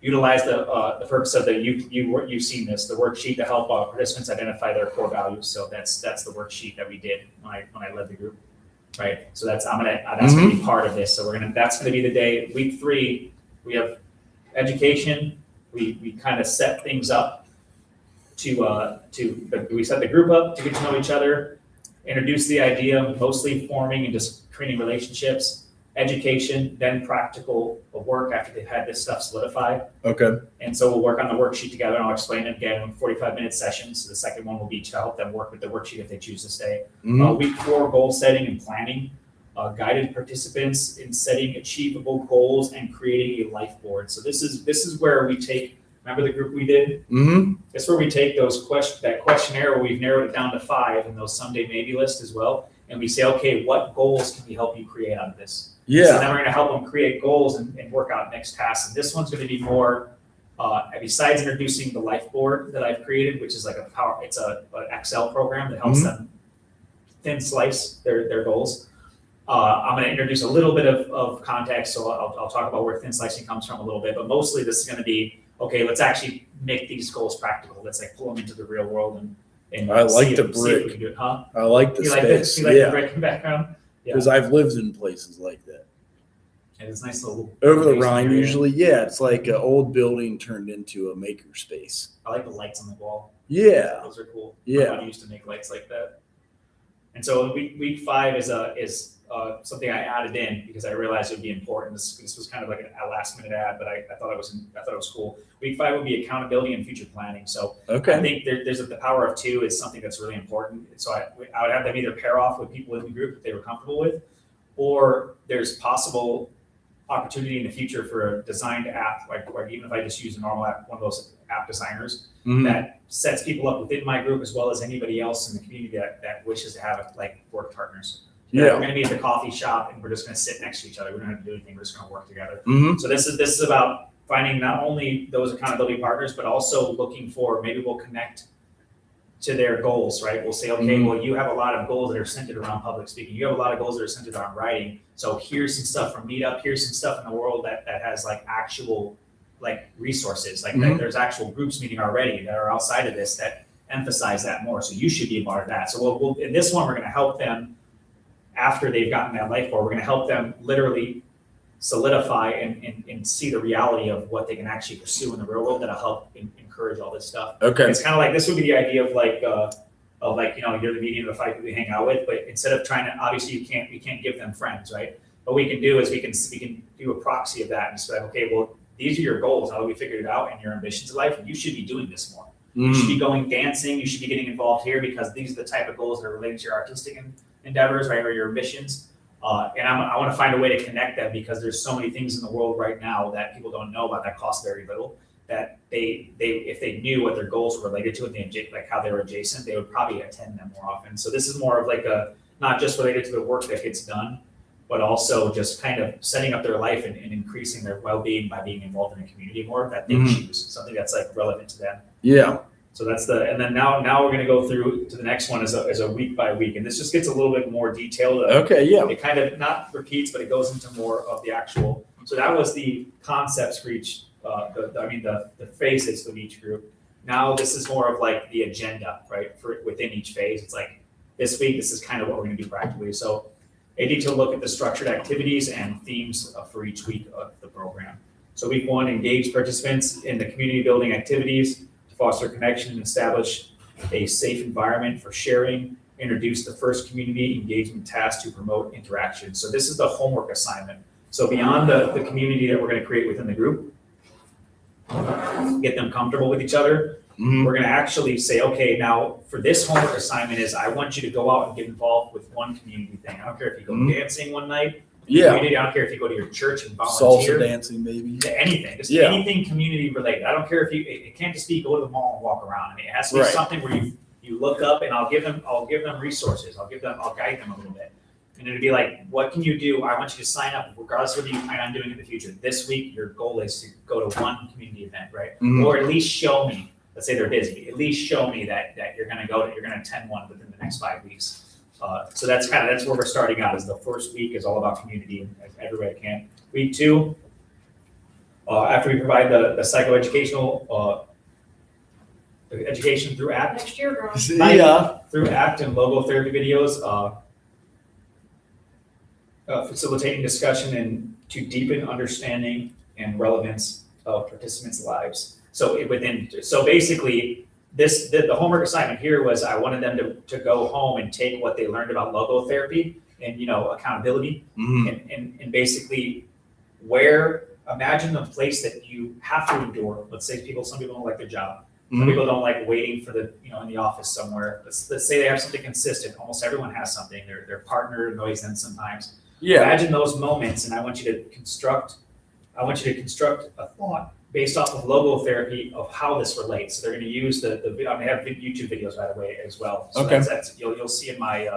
Utilize the purpose of you've seen this, the worksheet to help participants identify their core values. So that's the worksheet that we did when I led the group, right? So that's gonna be part of this. So that's gonna be the day. Week 3, we have education. We kind of set things up we set the group up to get to know each other, introduce the idea, mostly forming and just creating relationships. education, then practical work after they've had this stuff solidified. Okay. And so we'll work on the worksheet together, and I'll explain it again in 45-minute sessions. So the second one will be to help them work with the worksheet if they choose to stay. Mhm. Week 4, goal setting and planning. Guided participants in setting achievable goals and creating a life board. So this is where we take, remember the group we did? Mhm. That's where we take that questionnaire where we've narrowed it down to 5 and those someday maybe list as well. And we say, okay, what goals can we help you create out of this? So Yeah. then we're gonna help them create goals and work out next tasks. And this one's gonna be more, besides introducing the life board that I've created, which is like it's an Excel program that helps them thin slice their goals. I'm gonna introduce a little bit of context, so I'll talk about where thin slicing comes from a little bit, but mostly this is gonna be, okay, let's actually make these goals practical. Let's like pull them into the real world and I like see the if we brick. can do it, huh? I like the You like this? space. You like the Yeah. brick background? Yeah. Because I've lived in places like that. And it's nice little. Over the basement Rhine, area. usually, yeah, it's like an old building turned into a maker space. I like the lights on the wall. Yeah. Those are cool. Yeah. My buddy used to make lights like that. And so week 5 is something I added in because I realized it would be important. This was kind of like a last minute ad, but I thought it was cool. Week 5 would be accountability and future planning. So I Okay. think there's the power of 2 is something that's really important. So I would have them either pair off with people in the group that they were comfortable with, or there's possible opportunity in the future for a designed app, like even if I just use a normal app, one of those app designers Mhm. that sets people up within my group as well as anybody else in the community that wishes to have like work partners. We're Yeah. gonna be at the coffee shop and we're just gonna sit next to each other. We don't have to do anything. We're just gonna work together. Mhm. So this is about finding not only those accountability partners, but also looking for, maybe we'll connect to their goals, right? We'll say, okay, Mhm. well, you have a lot of goals that are centered around public speaking. You have a lot of goals that are centered around writing. So here's some stuff from Meetup. Here's some stuff in the world that has like actual like resources. Like Mhm. there's actual groups meeting already that are outside of this that emphasize that more. So you should be a part of that. So we'll in this one, we're going to help them after they've gotten that life board. We're going to help them literally solidify and see the reality of what they can actually pursue in the real world that'll help encourage all this stuff. Okay. It's kind of like, this would be the idea of like, you're the medium of the 5 people you hang out with, but instead of trying to, obviously we can't give them friends, right? What we can do is we can do a proxy of that and say, okay, well, these are your goals. How do we figure it out and your ambitions in life? And you should be doing this more. You should Mhm. be going dancing. You should be getting involved here because these are the type of goals that are related to your artistic endeavors, right, or your ambitions. And I want to find a way to connect them because there's so many things in the world right now that people don't know about that cost very little. That they if they knew what their goals were related to and like how they were adjacent, they would probably attend them more often. So this is more of like not just related to the work that gets done, but also just kind of setting up their life and increasing their well-being by being involved in a community more that they Mhm. choose, something that's like relevant to them. Yeah. So that's and then now we're gonna go through to the next one as a week by week, and this just gets a little bit more detailed. Okay. Yeah. It kind of not repeats, but it goes into more of the actual. So that was the concepts for each, the phases of each group. Now this is more of like the agenda, right? For within each phase, it's like this week, this is kind of what we're gonna do practically. So a detailed look at the structured activities and themes for each week of the program. So week 1, engage participants in the community building activities to foster connection and establish a safe environment for sharing. Introduce the first community engagement task to promote interaction. So this is the homework assignment. So beyond the community that we're going to create within the group, get them comfortable with each other, Mhm. we're going to actually say, okay, now for this homework assignment is I want you to go out and get involved with one community thing. I don't care if you go Mhm. dancing one night, Yeah. community, I don't care if you go to your church and Salsa volunteer. dancing, maybe. Anything, just Yeah. anything community related. I don't care if it can't just be go to the mall and walk around. I mean, it has to be Right. something where you look up and I'll give them resources. I'll guide them a little bit. And it'd be like, what can you do? I want you to sign up regardless of what you plan on doing in the future. This week, your goal is to go to one community event, right? Mhm. Or at least show me, let's say they're busy, at least show me that you're gonna you're gonna attend one within the next 5 weeks. So that's where we're starting out, is the first week is all about community and every way I can. Week 2, after we provide the psychoeducational, the education through ACT, Next year, girl. Yeah. through ACT and logo therapy videos, facilitating discussion and to deepen understanding and relevance of participants' lives. So basically, the homework assignment here was I wanted them to go home and take what they learned about logo therapy and accountability, Mhm. and basically imagine a place that you have to endure. Let's say some people don't like their job. Some Mhm. people don't like waiting for in the office somewhere. Let's say they have something consistent. Almost everyone has something. Their partner annoys them sometimes. Yeah. Imagine those moments, and I want you to construct a thought based off of logotherapy of how this relates. So they're going to use I have YouTube videos, by the way, as well. So Okay. that's you'll see in my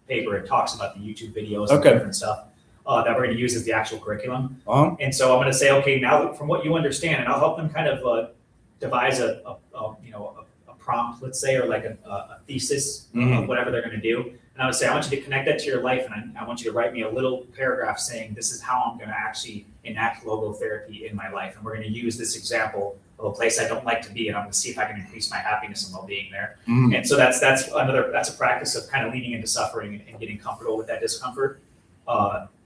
paper, it talks about the YouTube videos Okay. and different stuff that we're going to use as the actual curriculum. Uh-huh. And so I'm going to say, okay, now from what you understand, and I'll help them kind of devise a prompt, let's say, or like a thesis Mhm. of whatever they're going to do. And I would say, I want you to connect that to your life, and I want you to write me a little paragraph saying, this is how I'm going to actually enact logotherapy in my life. And we're going to use this example of a place I don't like to be, and I'm going to see if I can increase my happiness and well-being there. Mhm. And so that's a practice of kind of leaning into suffering and getting comfortable with that discomfort,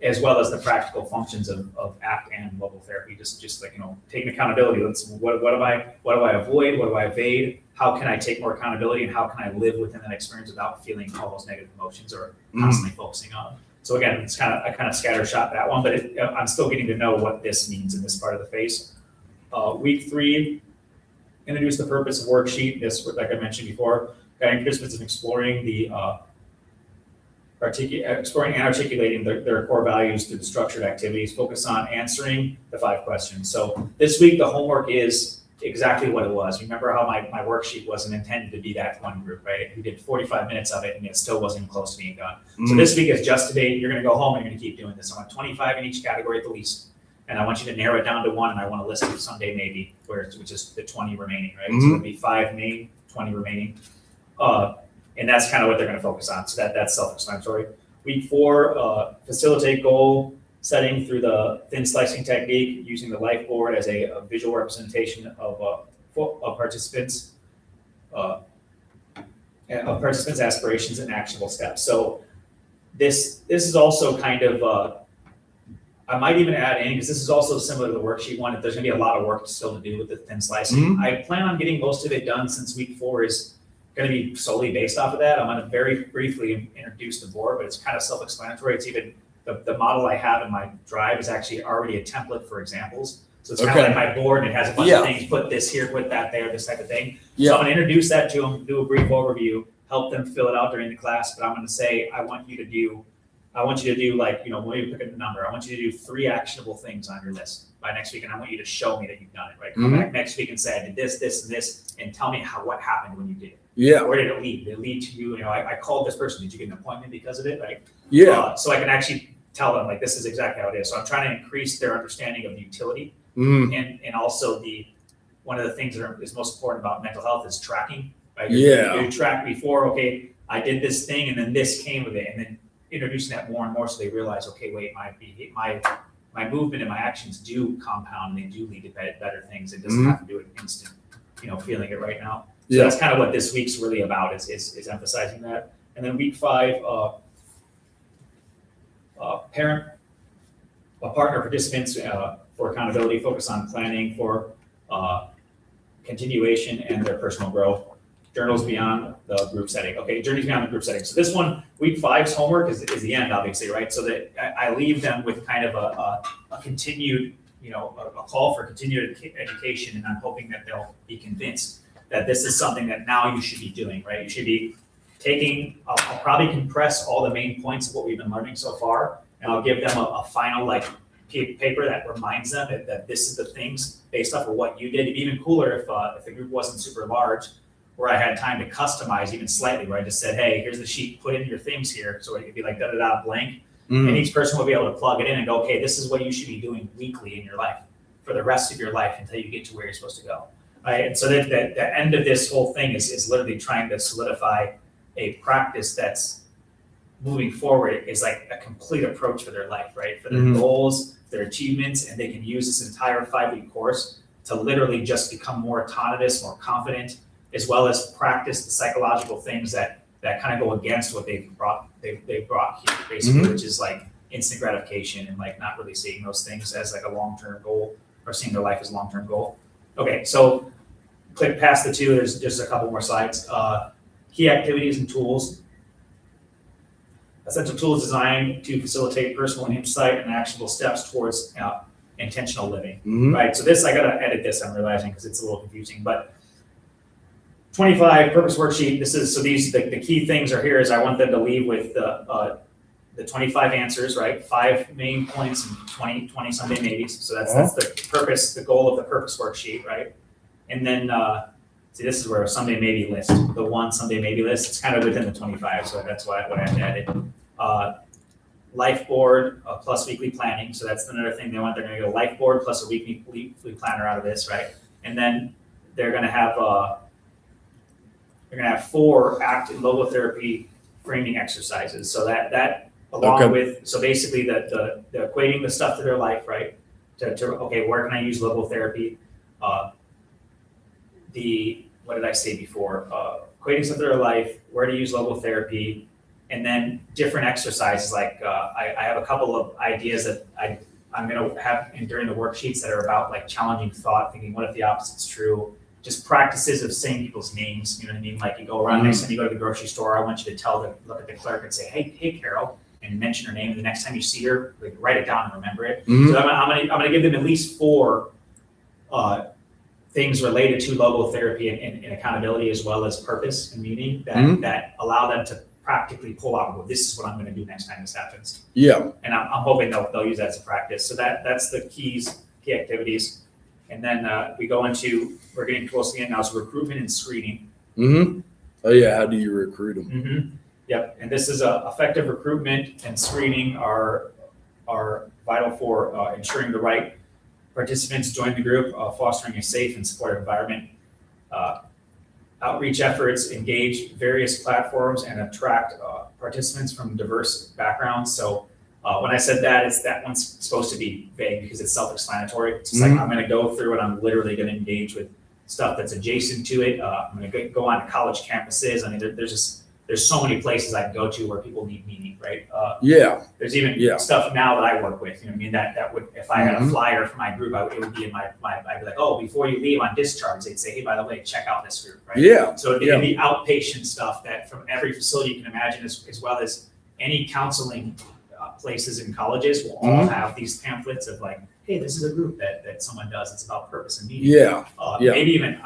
as well as the practical functions of ACT and logotherapy. Just like taking accountability. What do I avoid? What do I evade? How can I take more accountability, and how can I live within that experience without feeling all those negative emotions or constantly focusing on? So again, I kind of scattershot that one, but I'm still getting to know what this means in this part of the face. Week 3, introduce the purpose of worksheet. This, like I mentioned before, guiding participants in exploring exploring and articulating their core values through the structured activities. Focus on answering the 5 questions. So this week, the homework is exactly what it was. Remember how my worksheet wasn't intended to be that one group, right? We did 45 minutes of it, and it still wasn't close to being done. So this week is just today. You're going to go home and you're going to keep doing this. I want 25 in each category at the least. And I want you to narrow it down to 1, and I want to list it someday maybe, which is the 20 remaining, right? So it'll be 5 main, 20 remaining. And that's kind of what they're going to focus on. So that's self-explanatory. Week 4, facilitate goal setting through the thin slicing technique, using the life board as a visual representation of participants' aspirations and actionable steps. So this is also kind of I might even add in, because this is also similar to the worksheet one, that there's going to be a lot of work still to do with the thin slicing. I plan on getting most of it done, since week 4 is going to be solely based off of that. I'm going to very briefly introduce the board, but it's kind of self-explanatory. It's even the model I have in my drive is actually already a template for examples. So it's kind of like my board, and it has a bunch of things, put this here, put that there, this type of thing. So I'm going to introduce that to them, do a brief overview, help them fill it out during the class. But I'm going to say, I want you to do like, when you pick a number, I want you to do 3 actionable things on your list by next week. And I want you to show me that you've done it, right? Come back next week and say, I did this, this, and this, and tell me what happened when you did it. Yeah. Where did it lead? Did it lead to you? I called this person. Did you get an appointment because of it? Like, Yeah. So I can actually tell them, like, this is exactly how it is. So I'm trying to increase their understanding of the utility, Mhm. and also one of the things that is most important about mental health is tracking. Right? Yeah. You track before, okay, I did this thing, and then this came of it, and then introducing that more and more, so they realize, okay, wait, my movement and my actions do compound, and they do lead to better things. It doesn't have to do it instant, feeling it right now. So that's kind of what this week's really about, is emphasizing that. And then week 5, partner participants for accountability, focus on planning for continuation and their personal growth. Journals beyond the group setting. Okay, journeys beyond the group setting. So this one, week 5's homework is the end, obviously, right? So that I leave them with kind of a continued, a call for continued education, and I'm hoping that they'll be convinced that this is something that now you should be doing, right? You should be taking, I'll probably compress all the main points of what we've been learning so far, and I'll give them a final paper that reminds them that this is the things based off of what you did. It'd be even cooler if the group wasn't super large, where I had time to customize even slightly, where I just said, hey, here's the sheet, put in your things here. So it could be like da-da-da blank. And each person will be able to plug it in and go, okay, this is what you should be doing weekly in your life for the rest of your life until you get to where you're supposed to go. Right? And so the end of this whole thing is literally trying to solidify a practice that's moving forward, is like a complete approach for their life, right? For their goals, their achievements, and they can use this entire 5-week course to literally just become more autonomous, more confident, as well as practice the psychological things that kind of go against what they've brought here, basically, which is like instant gratification and like not really seeing those things as like a long-term goal, or seeing their life as a long-term goal. Okay, so click past the 2, there's just a couple more slides. Key activities and tools. essential tools designed to facilitate personal insight and actionable steps towards intentional living. Mhm. Right, so this, I gotta edit this, I'm realizing, because it's a little confusing, but 25 purpose worksheet, this is, so these, the key things are here is I want them to leave with the 25 answers, right? 5 main points and 20 someday maybes. So that's the purpose, the goal of the purpose worksheet, right? And then, see, this is where a someday maybe list, the one someday maybe list, it's kind of within the 25, so that's what I have to add. Life board plus weekly planning. So that's another thing they want. They're gonna get a life board plus a weekly planner out of this, right? And then they're gonna have 4 active logotherapy framing exercises. So that along with, so basically the equating the stuff to their life, right? To okay, where can I use logotherapy? What did I say before? Equating stuff to their life, where to use logotherapy, and then different exercises. Like I have a couple of ideas that I'm gonna have during the worksheets that are about like challenging thought, thinking what if the opposite's true? Just practices of saying people's names, you know what I mean? Like you go around next time you go to the grocery store, I want you to look at the clerk and say, hey Carol, and mention her name. And the next time you see her, like write it down and remember it. Mhm. So I'm gonna give them at least 4 things related to logotherapy and accountability, as well as purpose and meaning that allow them to practically pull out, well, this is what I'm gonna do next time this happens. Yeah. And I'm hoping they'll use that as a practice. So that's the key activities. And then we go into, we're getting close to the end now, so recruitment and screening. Mm-hmm. Oh yeah, how do you recruit them? Mm-hmm. Yep, and this is effective recruitment and screening are vital for ensuring the right participants join the group, fostering a safe and supportive environment. Outreach efforts engage various platforms and attract participants from diverse backgrounds. So when I said that one's supposed to be vague because it's self-explanatory. It's just like I'm going to go through and I'm literally going to engage with stuff that's adjacent to it. I'm going to go on to college campuses. I mean, there's so many places I can go to where people need meaning, right? There's even stuff now that I work with. You know what I mean? That would, if I had a flyer for my group, it would be in my I'd be like, oh, before you leave on discharge, they'd say, hey, by the way, check out this group, right? Yeah. So it'd be outpatient stuff that from every facility you can imagine, as well as any counseling places and colleges will all have these pamphlets of like, hey, this is a group that someone does. It's about purpose and meaning. Maybe even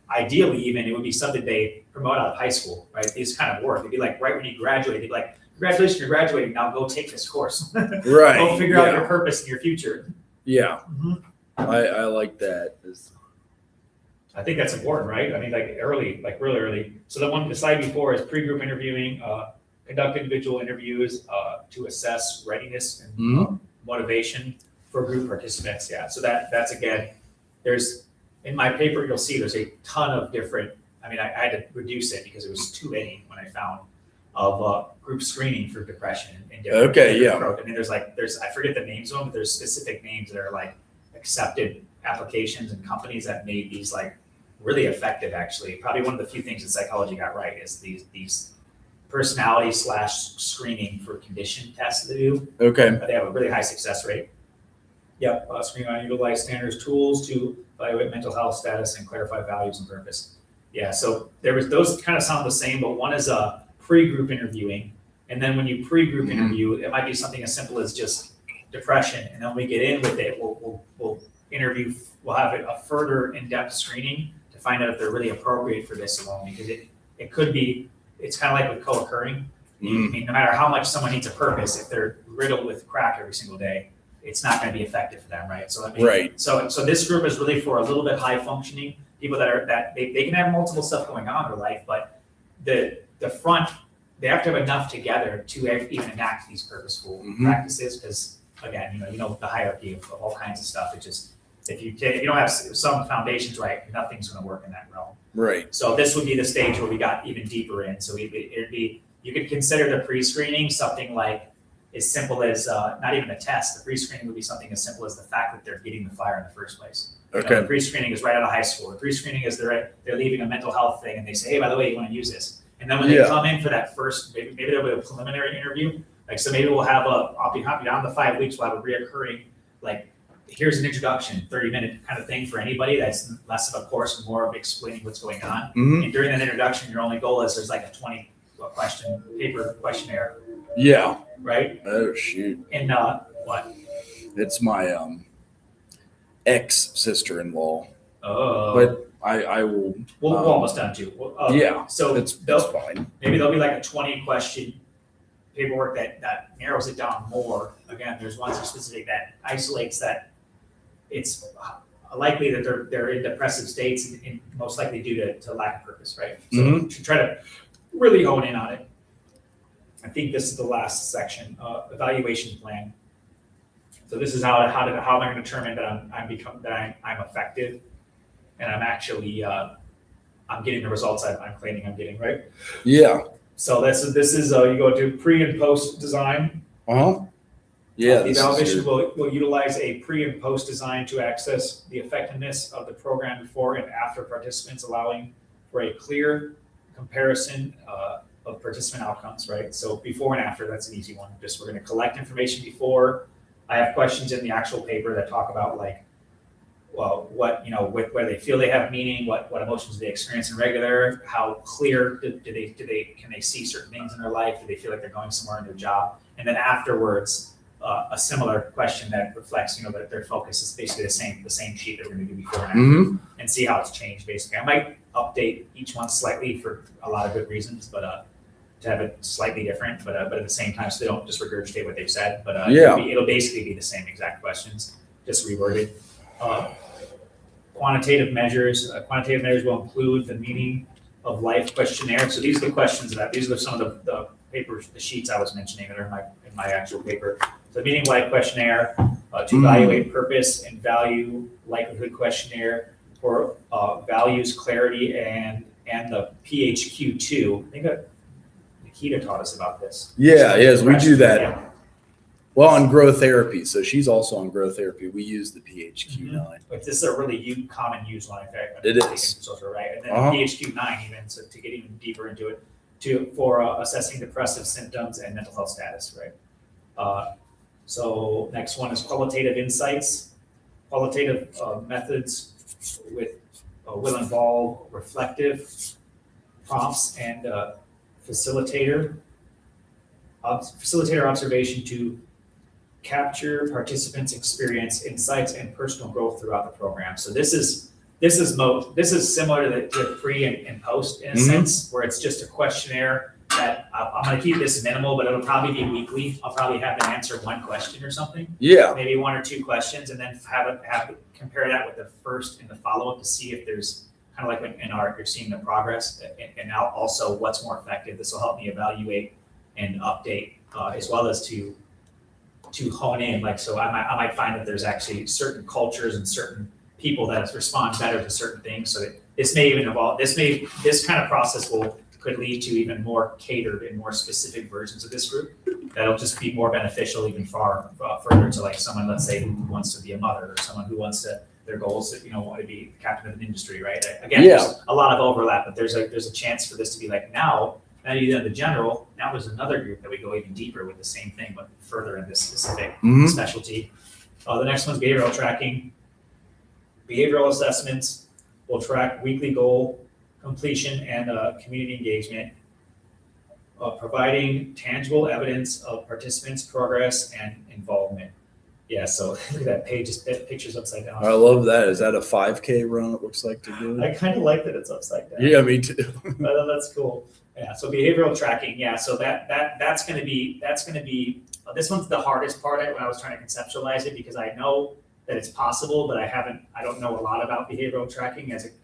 ideally even it would be something they promote out of high school, right? These kind of work. It'd be like right when you graduate, they'd be like, congratulations, you're graduating. Now go take this course. Right. Go figure out your purpose in your future. Yeah. I like that. I think that's important, right? I mean, like really early. So the slide before is pre-group interviewing, conduct individual interviews to assess readiness and motivation for group participants. Yeah, so that's again, there's, in my paper, you'll see there's a ton of different, I mean, I had to reduce it because it was too many when I found of group screening for depression and different. I mean, there's I forget the names of them, but there's specific names that are like accepted applications and companies that made these like really effective actually. Probably one of the few things that psychology got right is these personality / screening for condition tests they do. Okay. They have a really high success rate. Yep, screening on utilize standards tools to evaluate mental health status and clarify values and purpose. Yeah, so those kind of sound the same, but one is a pre-group interviewing. And then when you pre-group interview, it might be something as simple as just depression. And then when we get in with it, we'll interview, we'll have a further in-depth screening to find out if they're really appropriate for this alone, because it could be, it's kind of like with co-occurring. I mean, no matter how much someone needs a purpose, if they're riddled with crack every single day, it's not going to be effective for them, right? So So this group is really for a little bit high functioning people that they can have multiple stuff going on in their life, but the front, they have to have enough together to even enact these purposeful practices. Because again, you know the hierarchy of all kinds of stuff. It just, if you don't have some foundations right, nothing's going to work in that realm. Right. So this would be the stage where we got even deeper in. So it'd be, you could consider the pre-screening something like as simple as not even a test. The pre-screening would be something as simple as the fact that they're getting the flyer in the first place. Okay. The pre-screening is right out of high school. The pre-screening is they're leaving a mental health thing and they say, hey, by the way, you want to use this. And then when they come in for that first, maybe there'll be a preliminary interview. Like, so maybe we'll have I'll be beyond the 5 weeks, we'll have a reoccurring, like, here's an introduction, 30-minute kind of thing for anybody. That's less of a course and more of explaining what's going on. And during that introduction, your only goal is there's like a paper questionnaire, Yeah. right? Oh shoot. And what? It's my ex sister-in-law. Oh, But I will. we're almost done too. Yeah. So That's fine. maybe there'll be like a 20 question paperwork that narrows it down more. Again, there's ones that are specific that isolates that it's likely that they're in depressive states and most likely due to lack of purpose, right? So to try to really hone in on it. I think this is the last section, evaluation plan. So this is how am I going to determine that I'm effective and I'm actually I'm getting the results I'm claiming I'm getting, right? Yeah. So this is you go to pre and post design. Yeah. The evaluation will utilize a pre and post design to access the effectiveness of the program before and after participants, allowing for a clear comparison of participant outcomes, right? So before and after, that's an easy one. Just we're going to collect information before. I have questions in the actual paper that talk about like, well, what, where they feel they have meaning, what emotions they experience in regular, how clear can they see certain things in their life? Do they feel like they're going somewhere in their job? And then afterwards, a similar question that reflects, that their focus is basically the same sheet that we're going to do before and after, and see how it's changed. Basically, I might update each one slightly for a lot of good reasons, but to have it slightly different, but at the same time, so they don't just regurgitate what they've said. But it'll basically be the same exact questions, just reworded. Quantitative measures will include the meaning of life questionnaire. So these are the questions these are some of the papers, the sheets I was mentioning that are in my actual paper. So meaning of life questionnaire, to evaluate purpose and value, likelihood questionnaire for values, clarity, and the PHQ-2. I think that Nikita taught us about this. Yeah, yes, we do that. Yeah. Well, on growth therapy. So she's also on growth therapy. We use the PHQ-9. But this is a really common used one, I think. It is. Social, right? And then PHQ-9 even, so to get even deeper into it, for assessing depressive symptoms and mental health status, right? So next one is qualitative insights. Qualitative methods will involve reflective prompts and facilitator observation to capture participants' experience, insights, and personal growth throughout the program. So this is similar to the pre and post in a sense, where it's just a questionnaire that I'm going to keep this minimal, but it'll probably be weekly. I'll probably have them answer one question or something. Yeah. Maybe one or two questions, and then have compare that with the first and the follow-up to see if there's kind of like in art, you're seeing the progress, and now also what's more effective. This will help me evaluate and update, as well as to hone in. Like, so I might find that there's actually certain cultures and certain people that respond better to certain things. So that this may even evolve. This kind of process could lead to even more catered and more specific versions of this group that'll just be more beneficial even further to like someone, let's say, who wants to be a mother, or someone who wants to, their goals that, want to be captain of an industry, right? Again, there's a lot of overlap, but there's a chance for this to be like now you done the general, now there's another group that we go even deeper with the same thing, but further in this specific specialty. The next one's behavioral tracking. Behavioral assessments will track weekly goal completion and community engagement, providing tangible evidence of participants' progress and involvement. Yeah, so look at that page, just pictures upside down. I love that. Is that a 5K run? It looks like to do. I kind of like that it's upside down. Yeah, me too. That's cool. Yeah, so behavioral tracking. Yeah, so that's going to be this one's the hardest part when I was trying to conceptualize it, because I know that it's possible, but I don't know a lot about behavioral tracking as it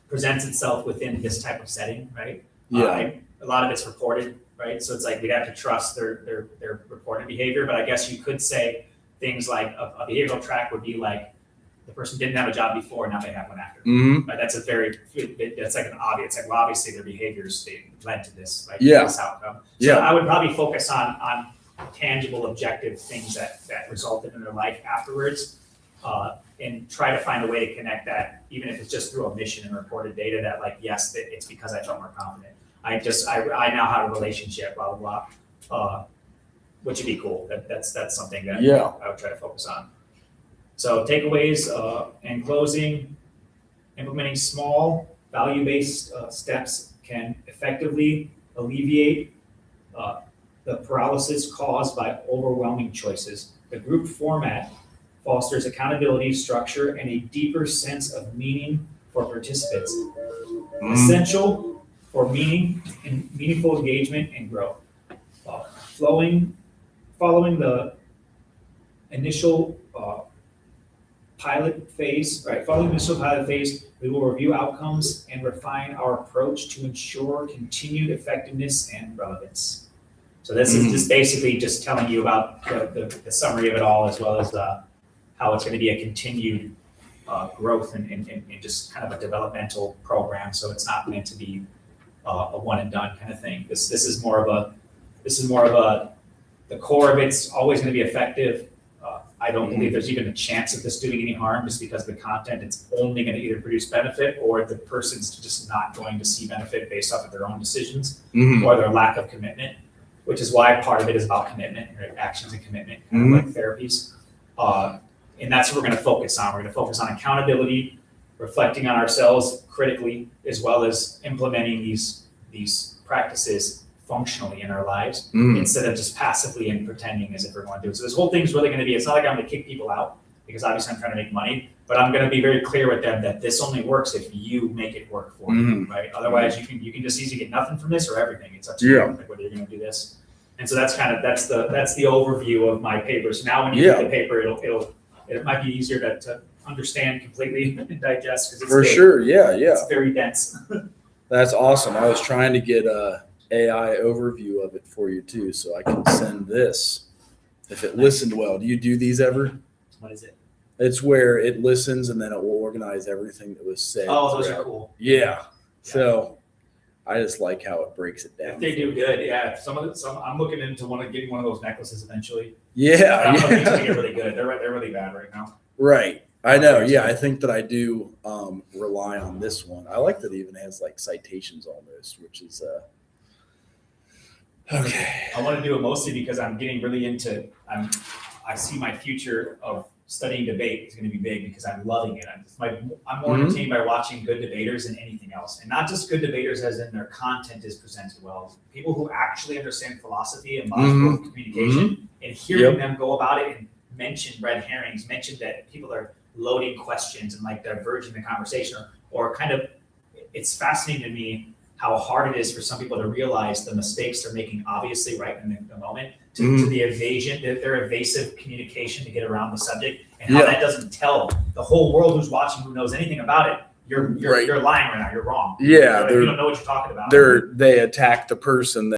presents itself within this type of setting, right? Yeah. A lot of it's reported, right? So it's like we'd have to trust their reported behavior, but I guess you could say things like a behavioral track would be like the person didn't have a job before, now they have one after. Right? That's like an obvious, like, well, obviously their behaviors, they led to this, like this outcome. So I would probably focus on tangible, objective things that resulted in their life afterwards, and try to find a way to connect that, even if it's just through omission and reported data, that like, yes, it's because I felt more confident. I now have a relationship, blah, blah, blah, which would be cool. That's something that I would try to focus on. So takeaways and closing: implementing small value-based steps can effectively alleviate the paralysis caused by overwhelming choices. The group format fosters accountability, structure, and a deeper sense of meaning for participants, essential for meaningful engagement and growth. Following the initial pilot phase, we will review outcomes and refine our approach to ensure continued effectiveness and relevance. So this is just basically just telling you about the summary of it all, as well as how it's going to be a continued growth and just kind of a developmental program. So it's not meant to be a one and done kind of thing. This is more of the core of it's always going to be effective. I don't believe there's even a chance of this doing any harm, just because the content, it's only going to either produce benefit, or the person's just not going to see benefit based off of their own decisions or their lack of commitment, which is why part of it is about commitment, right? Actions and commitment, kind of like therapies. And that's what we're going to focus on. We're going to focus on accountability, reflecting on ourselves critically, as well as implementing these practices functionally in our lives, instead of just passively and pretending as if we're going to do it. So this whole thing's really going to be, it's not like I'm going to kick people out, because obviously I'm trying to make money, but I'm going to be very clear with them that this only works if you make it work for you, right? Otherwise, you can just easily get nothing from this or everything. It's up to you, like whether you're going to do this. And so that's the overview of my paper. So now when you read the paper, it might be easier to understand completely and digest, because it's For big. sure, yeah. It's very dense. That's awesome. I was trying to get a AI overview of it for you too, so I can send this if it listened well. Do you do these ever? What is it? It's where it listens and then it will organize everything that was said. Oh, those throughout. are cool. Yeah. So I just like how it breaks it down. If they do good, yeah. I'm looking into getting one of those necklaces eventually. Yeah. I don't think they get really good. They're really bad right now. Right. I know. Yeah. I think that I do rely on this one. I like that it even has like citations almost, which is okay. I want to do it mostly because I'm getting really into. I see my future of studying debate is going to be big, because I'm loving it. I'm more entertained by watching good debaters than anything else, and not just good debaters as in their content is presented well. People who actually understand philosophy and logical communication, and hearing them go about it and mention red herrings, mention that people are loading questions and like diverging the conversation, or kind of, it's fascinating to me how hard it is for some people to realize the mistakes they're making, obviously right in the moment, to the evasion, their evasive communication to get around the subject, and how that doesn't tell the whole world who's watching, who knows anything about it, you're lying right now, you're wrong. Yeah. You don't know what you're talking about. They attack the person